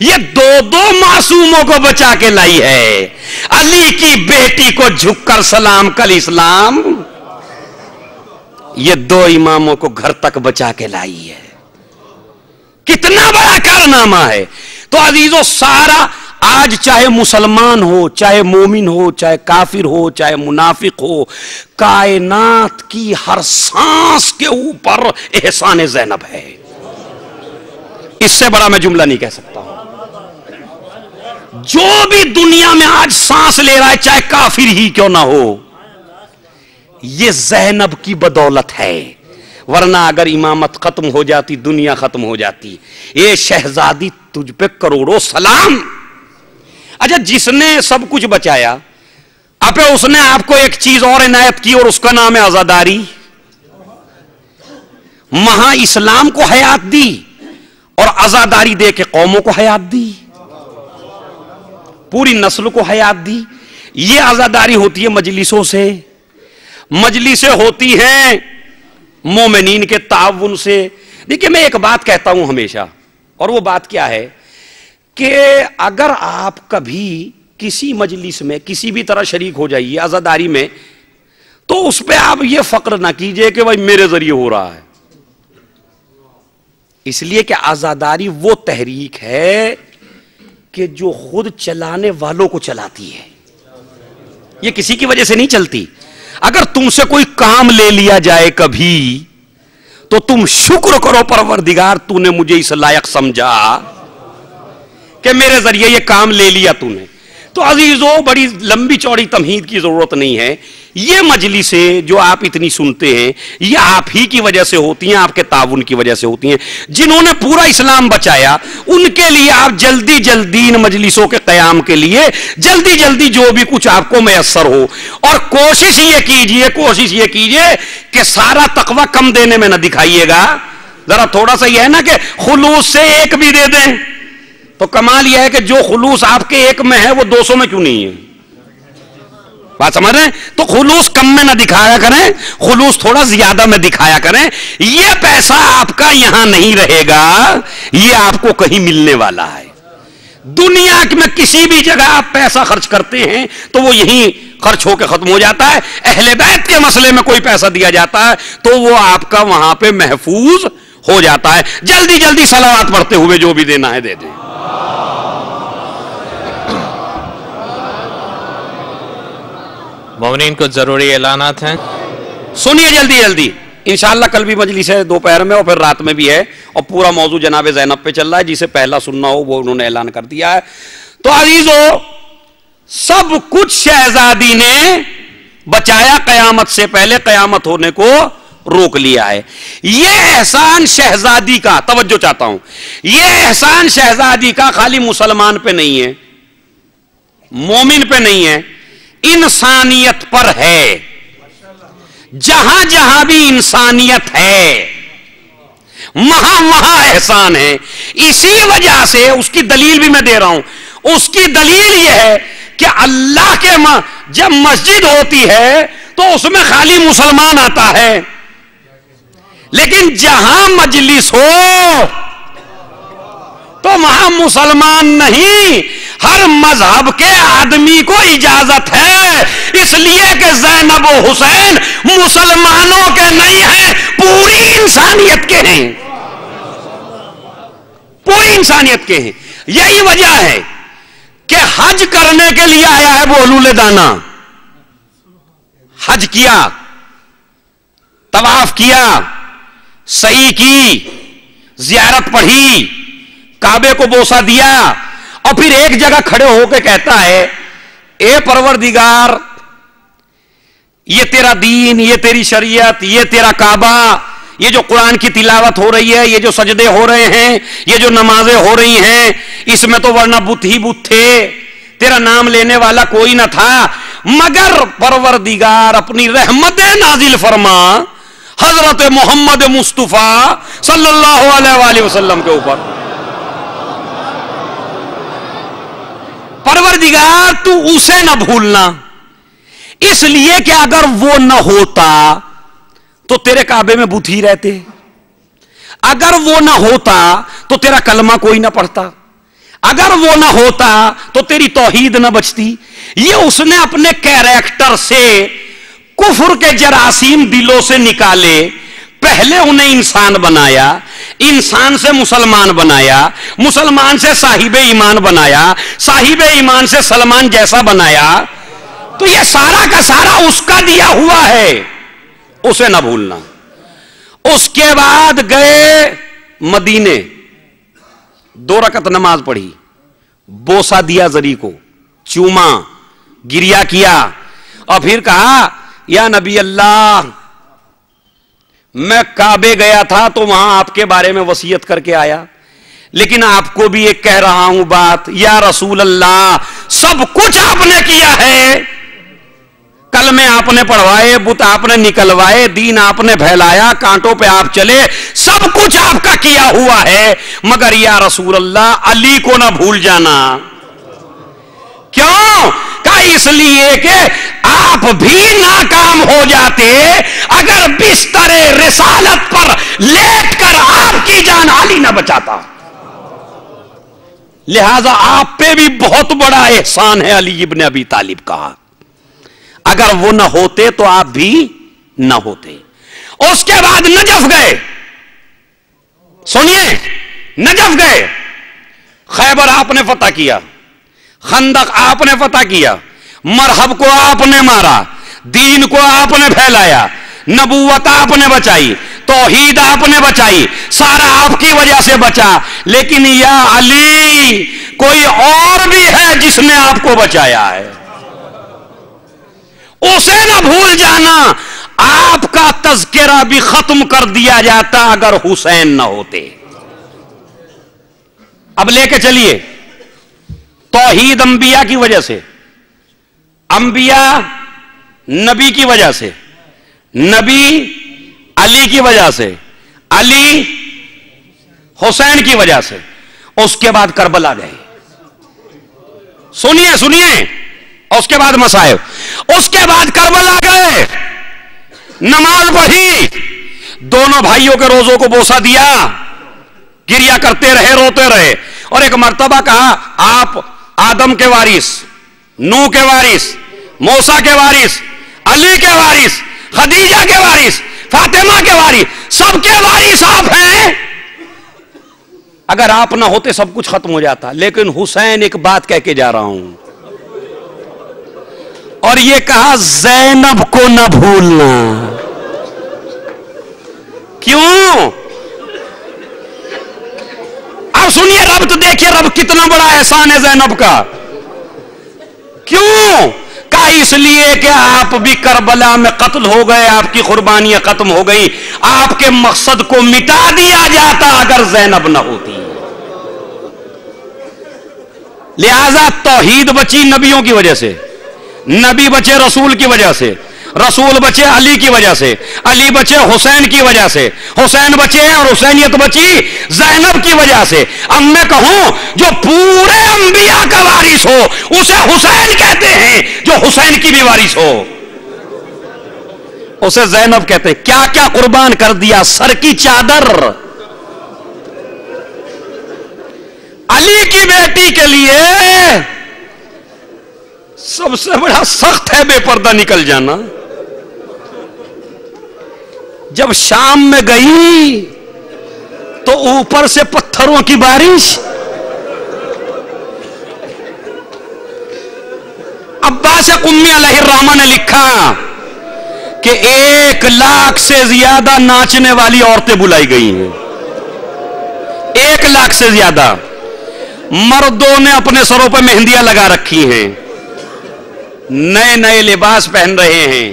A: یہ دو معصوموں کو بچا کے لائی ہے. علی کی بیٹی کو جھک کر سلام کل اسلام. یہ 2 اماموں کو گھر تک بچا کے لائی ہے. کتنا بڑا کارنامہ ہے. تو عزیزو سارا آج چاہے مسلمان ہو، چاہے مومن ہو، چاہے کافر ہو، چاہے منافق ہو، کائنات کی ہر سانس کے اوپر احسان زینب ہے. اس سے بڑا میں جملہ نہیں کہہ سکتا ہوں. جو بھی دنیا میں آج سانس لے رہا ہے چاہے کافر ہی کیوں نہ ہو، یہ زینب کی بدولت ہے. ورنہ اگر امامت ختم ہو جاتی دنیا ختم ہو جاتی. یہ شہزادی تجھ پہ کروڑوں سلام. اچھا جس نے سب کچھ بچایا اب اس نے آپ کو ایک چیز اور عنایت کی اور اس کا نام ہے عزاداری. مہا اسلام کو حیات دی اور عزاداری دے کے قوموں کو حیات دی، پوری نسل کو حیات دی. یہ عزاداری ہوتی ہے مجلسوں سے، مجلسیں ہوتی ہیں مومنین کے تعاون سے. دیکھیں میں ایک بات کہتا ہوں ہمیشہ، اور وہ بات کیا ہے کہ اگر آپ کبھی کسی مجلس میں کسی بھی طرح شریک ہو جائیے عزاداری میں، تو اس پہ آپ یہ فخر نہ کیجئے کہ بھائی میرے ذریعے ہو رہا ہے. اس لیے کہ عزاداری وہ تحریک ہے کہ جو خود چلانے والوں کو چلاتی ہے. یہ کسی کی وجہ سے نہیں چلتی. اگر تم سے کوئی کام لے لیا جائے کبھی تو تم شکر کرو پروردگار تو نے مجھے اس لائق سمجھا کہ میرے ذریعے یہ کام لے لیا تو نے. تو عزیزو بڑی لمبی چوڑی تمہید کی ضرورت نہیں ہے. یہ مجلسیں جو آپ اتنی سنتے ہیں یہ آپ ہی کی وجہ سے ہوتی ہیں، آپ کے تعاون کی وجہ سے ہوتی ہیں. جنہوں نے پورا اسلام بچایا ان کے لیے آپ جلدی جلدی ان مجلسوں کے قیام کے لیے جلدی جلدی جو بھی کچھ آپ کو میسر ہو، اور کوشش یہ کیجئے کہ سارا تقوی کم دینے میں نہ دکھائیے گا. ذرا تھوڑا سا یہ ہے نا کہ خلوص سے ایک بھی دے دیں. تو کمال یہ ہے کہ جو خلوص آپ کے ایک میں ہے وہ 200 میں کیوں نہیں ہے. بات سمجھ رہے ہیں؟ تو خلوص کم میں نہ دکھایا کریں، خلوص تھوڑا زیادہ میں دکھایا کریں. یہ پیسہ آپ کا یہاں نہیں رہے گا، یہ آپ کو کہیں ملنے والا ہے. دنیا میں کسی بھی جگہ آپ پیسہ خرچ کرتے ہیں تو وہ یہیں خرچ ہو کے ختم ہو جاتا ہے. اہل بیت کے مسئلے میں کوئی پیسہ دیا جاتا ہے تو وہ آپ کا وہاں پہ محفوظ ہو جاتا ہے. جلدی جلدی صلوات پڑھتے ہوئے جو بھی دینا ہے دے دیں.
C: مومنین کو ضروری اعلانات ہیں،
A: سنیے جلدی جلدی. انشاءاللہ کل بھی مجلس ہے دوپہر میں اور پھر رات میں بھی ہے، اور پورا موضوع جناب زینب پہ چل رہا ہے. جسے پہلا سننا ہو وہ انہوں نے اعلان کر دیا ہے. تو عزیزو سب کچھ شہزادی نے بچایا، قیامت سے پہلے قیامت ہونے کو روک لیا ہے. یہ احسان شہزادی کا، توجہ چاہتا ہوں، یہ احسان شہزادی کا خالی مسلمان پہ نہیں ہے، مومن پہ نہیں ہے، انسانیت پر ہے. جہاں جہاں بھی انسانیت ہے وہاں احسان ہے. اسی وجہ سے اس کی دلیل بھی میں دے رہا ہوں. اس کی دلیل یہ ہے کہ اللہ کے جب مسجد ہوتی ہے تو اس میں خالی مسلمان آتا ہے، لیکن جہاں مجلس ہو تو وہاں مسلمان نہیں، ہر مذہب کے آدمی کو اجازت ہے. اس لیے کہ زینب و حسین مسلمانوں کے نہیں ہیں، پوری انسانیت کے ہیں، پوری انسانیت کے ہیں. یہی وجہ ہے کہ حج کرنے کے لیے آیا ہے بولول دانا، حج کیا، طواف کیا، سعی کی، زیارت پڑھی، کعبے کو بوسہ دیا، اور پھر ایک جگہ کھڑے ہو کے کہتا ہے اے پروردگار یہ تیرا دین، یہ تیری شریعت، یہ تیرا کعبہ، یہ جو قرآن کی تلاوت ہو رہی ہے، یہ جو سجدے ہو رہے ہیں، یہ جو نمازیں ہو رہی ہیں، اس میں تو ورنہ بت ہی بت تھے، تیرا نام لینے والا کوئی نہ تھا، مگر پروردگار اپنی رحمت نازل فرما حضرت محمد مصطفیٰ صلی اللہ علیہ وآلہ وسلم کے اوپر. پروردگار تو اسے نہ بھولنا، اس لیے کہ اگر وہ نہ ہوتا تو تیرے کعبے میں بت ہی رہتے. اگر وہ نہ ہوتا تو تیرا کلمہ کوئی نہ پڑھتا، اگر وہ نہ ہوتا تو تیری توحید نہ بچتی. یہ اس نے اپنے کیریکٹر سے کفر کے جراثیم دلوں سے نکالے، پہلے انہیں انسان بنایا، انسان سے مسلمان بنایا، مسلمان سے صاحب ایمان بنایا، صاحب ایمان سے سلمان جیسا بنایا. تو یہ سارا کا سارا اس کا دیا ہوا ہے، اسے نہ بھولنا. اس کے بعد گئے مدینے، 2 رکعت نماز پڑھی، بوسا دیا زری کو، چوما، گریا کیا، اور پھر کہا یا نبی اللہ میں کعبے گیا تھا تو وہاں آپ کے بارے میں وصیت کر کے آیا، لیکن آپ کو بھی ایک کہہ رہا ہوں بات، یا رسول اللہ سب کچھ آپ نے کیا ہے، کلمے آپ نے پڑھوائے، بت آپ نے نکلوائے، دین آپ نے پھیلایا، کانٹوں پہ آپ چلے، سب کچھ آپ کا کیا ہوا ہے، مگر یا رسول اللہ علی کو نہ بھول جانا. کیوں؟ کہ اس لیے کہ آپ بھی ناکام ہو جاتے اگر بستر رسالت پر لیٹ کر آپ کی جان علی نہ بچاتا. لہذا آپ پہ بھی بہت بڑا احسان ہے علی ابن ابی طالب کا، اگر وہ نہ ہوتے تو آپ بھی نہ ہوتے. اس کے بعد نجف گئے، سنیے، نجف گئے، خیبر آپ نے فتح کیا، خندق آپ نے فتح کیا، مرحب کو آپ نے مارا، دین کو آپ نے پھیلایا، نبوت آپ نے بچائی، توحید آپ نے بچائی، سارا آپ کی وجہ سے بچا. لیکن یا علی کوئی اور بھی ہے جس نے آپ کو بچایا ہے، اسے نہ بھول جانا. آپ کا تذکرہ بھی ختم کر دیا جاتا اگر حسین نہ ہوتے. اب لے کے چلیے، توحید انبیاء کی وجہ سے، انبیاء نبی کی وجہ سے، نبی علی کی وجہ سے، علی حسین کی وجہ سے. اس کے بعد کربلا گئے، سنیے سنیے، اس کے بعد مصائب، اس کے بعد کربلا گئے، نماز پڑھی، دونوں بھائیوں کے روزوں کو بوسا دیا، گریا کرتے رہے، روتے رہے، اور ایک مرتبہ کہا آپ آدم کے وارث، نوح کے وارث، موسیٰ کے وارث، علی کے وارث، خدیجہ کے وارث، فاطمہ کے وارث، سب کے وارث آپ ہیں. اگر آپ نہ ہوتے سب کچھ ختم ہو جاتا. لیکن حسین ایک بات کہہ کے جا رہا ہوں، اور یہ کہا زینب کو نہ بھولنا. کیوں؟ اب سنیے، رب تو دیکھیے رب کتنا بڑا احسان ہے زینب کا. کیوں؟ کہا اس لیے کہ آپ بھی کربلا میں قتل ہو گئے، آپ کی قربانیاں ختم ہو گئی، آپ کے مقصد کو مٹا دیا جاتا اگر زینب نہ ہوتی. لہذا توحید بچی نبیوں کی وجہ سے، نبی بچے رسول کی وجہ سے، رسول بچے علی کی وجہ سے، علی بچے حسین کی وجہ سے، حسین بچے اور حسینیت بچی زینب کی وجہ سے. اب میں کہوں جو پورے انبیاء کا وارث ہو اسے حسین کہتے ہیں، جو حسین کی بھی وارث ہو اسے زینب کہتے ہیں. کیا کیا قربان کر دیا، سر کی چادر علی کی بیٹی کے لیے. سب سے بڑا سخت ہے بے پردہ نکل جانا. جب شام میں گئی تو اوپر سے پتھروں کی بارش. عباس قمی علیہ الرحمہ نے لکھا کہ 1,00,000 سے زیادہ ناچنے والی عورتیں بلائی گئی ہیں، 1,00,000 سے زیادہ. مردوں نے اپنے سروں پہ مہندیاں لگا رکھی ہیں، نئے نئے لباس پہن رہے ہیں.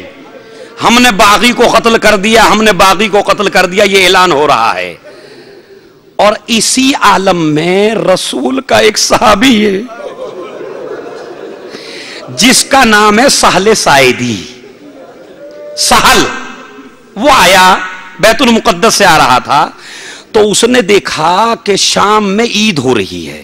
A: ہم نے باغی کو قتل کر دیا، ہم نے باغی کو قتل کر دیا، یہ اعلان ہو رہا ہے. اور اسی عالم میں رسول کا ایک صحابی ہے جس کا نام ہے سہل سائدی. سہل وہ آیا، بیت المقدس سے آ رہا تھا، تو اس نے دیکھا کہ شام میں عید ہو رہی ہے،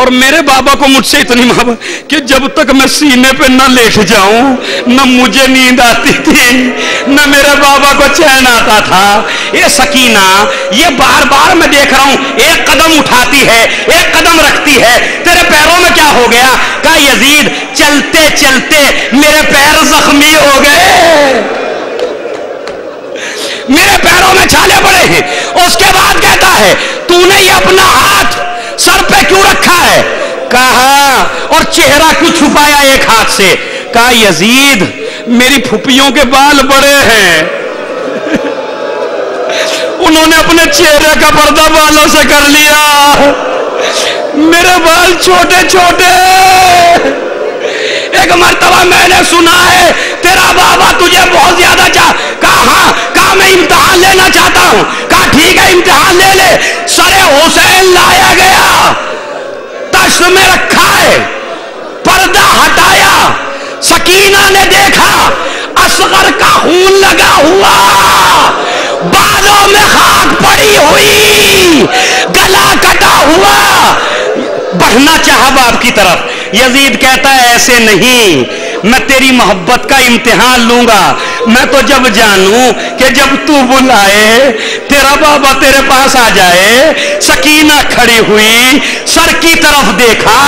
A: اور میرے بابا کو مجھ سے اتنی محبت کہ جب تک میں سینے پہ نہ لیٹ جاؤں نہ مجھے نیند آتی تھی نہ میرے بابا کو چین آتا تھا. یہ سکینہ یہ بار بار میں دیکھ رہا ہوں ایک قدم اٹھاتی ہے ایک قدم رکھتی ہے, تیرے پیروں میں کیا ہو گیا؟ کہا یزید چلتے چلتے میرے پیر زخمی ہو گئے, میرے پیروں میں چھالے پڑے ہیں. اس کے بعد کہتا ہے تو نے یہ اپنا ہاتھ سر پہ کیوں رکھا ہے؟ کہا اور چہرہ کیوں چھپایا ایک ہاتھ سے؟ کہا یزید میری پھپھیوں کے بال بڑے ہیں, انہوں نے اپنے چہرے کا پردہ بالوں سے کر لیا, میرے بال چھوٹے چھوٹے. ایک مرتبہ میں نے سنا ہے تیرا بابا تجھے بہت زیادہ کہا ہاں, کہا میں امتحان لینا چاہتا ہوں. کہا ٹھیک ہے امتحان لے لے. سر حسین لایا گیا, تشت میں رکھا ہے, پردہ ہٹایا, سکینہ نے دیکھا اصغر کا خون لگا ہوا, بالوں میں خاک پڑی ہوئی, گلا کٹا ہوا. بڑھنا چاہا باپ کی طرف. یزید کہتا ہے ایسے نہیں, میں تیری محبت کا امتحان لوں گا. میں تو جب جانوں کہ جب تو بلائے تیرا بابا تیرے پاس آ جائے. سکینہ کھڑی ہوئی, سر کی طرف دیکھا,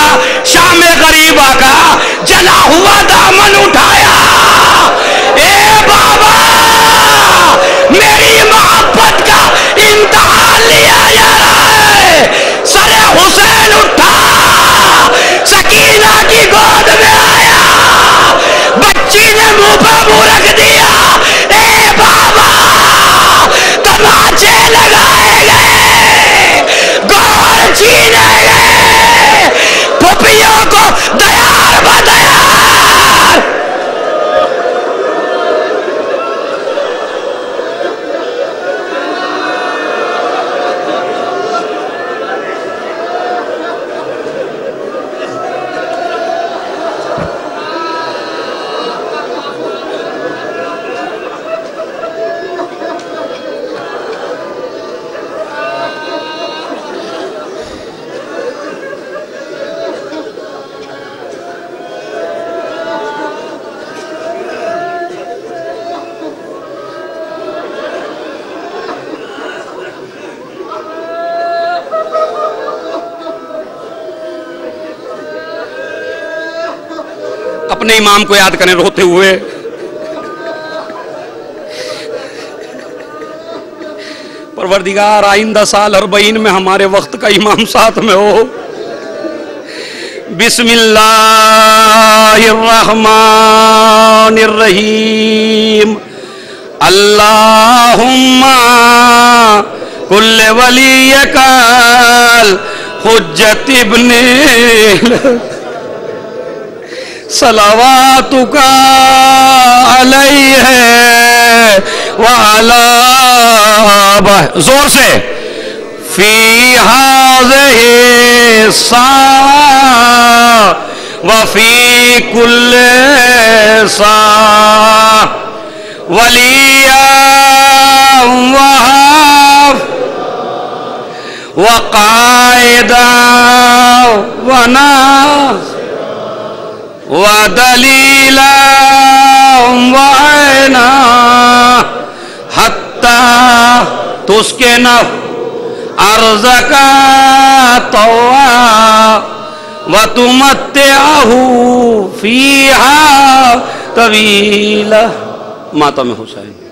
A: شام غریب آقا جلا ہوا دامن اٹھایا. اے بابا میری محبت کا امتحان لیا جا رہا ہے. سر حسین اٹھا, سکینہ کی گود میں آیا, بچی نے منہ پہ منہ رکھ دیا. اے بابا تماچے لگائے گئے, گور چھینے گئے, پھپھیوں کو دیار بدیار. اپنے امام کو یاد کریں روتے ہوئے. پروردگار آئندہ سال 40 میں ہمارے وقت کا امام ساتھ میں ہو. بسم اللہ الرحمن الرحیم. اللہم کل ولیک الحجت ابن صلواتک علیہ وعلا, زور سے, فی ہذہ الساعہ وفی کل ساعہ ولیا وقائدا وناصرا ودلیلا وعینا حتی تسکنہ ارزقا طوعا وتمتعہ فیہا طویلا. ماتم حسین.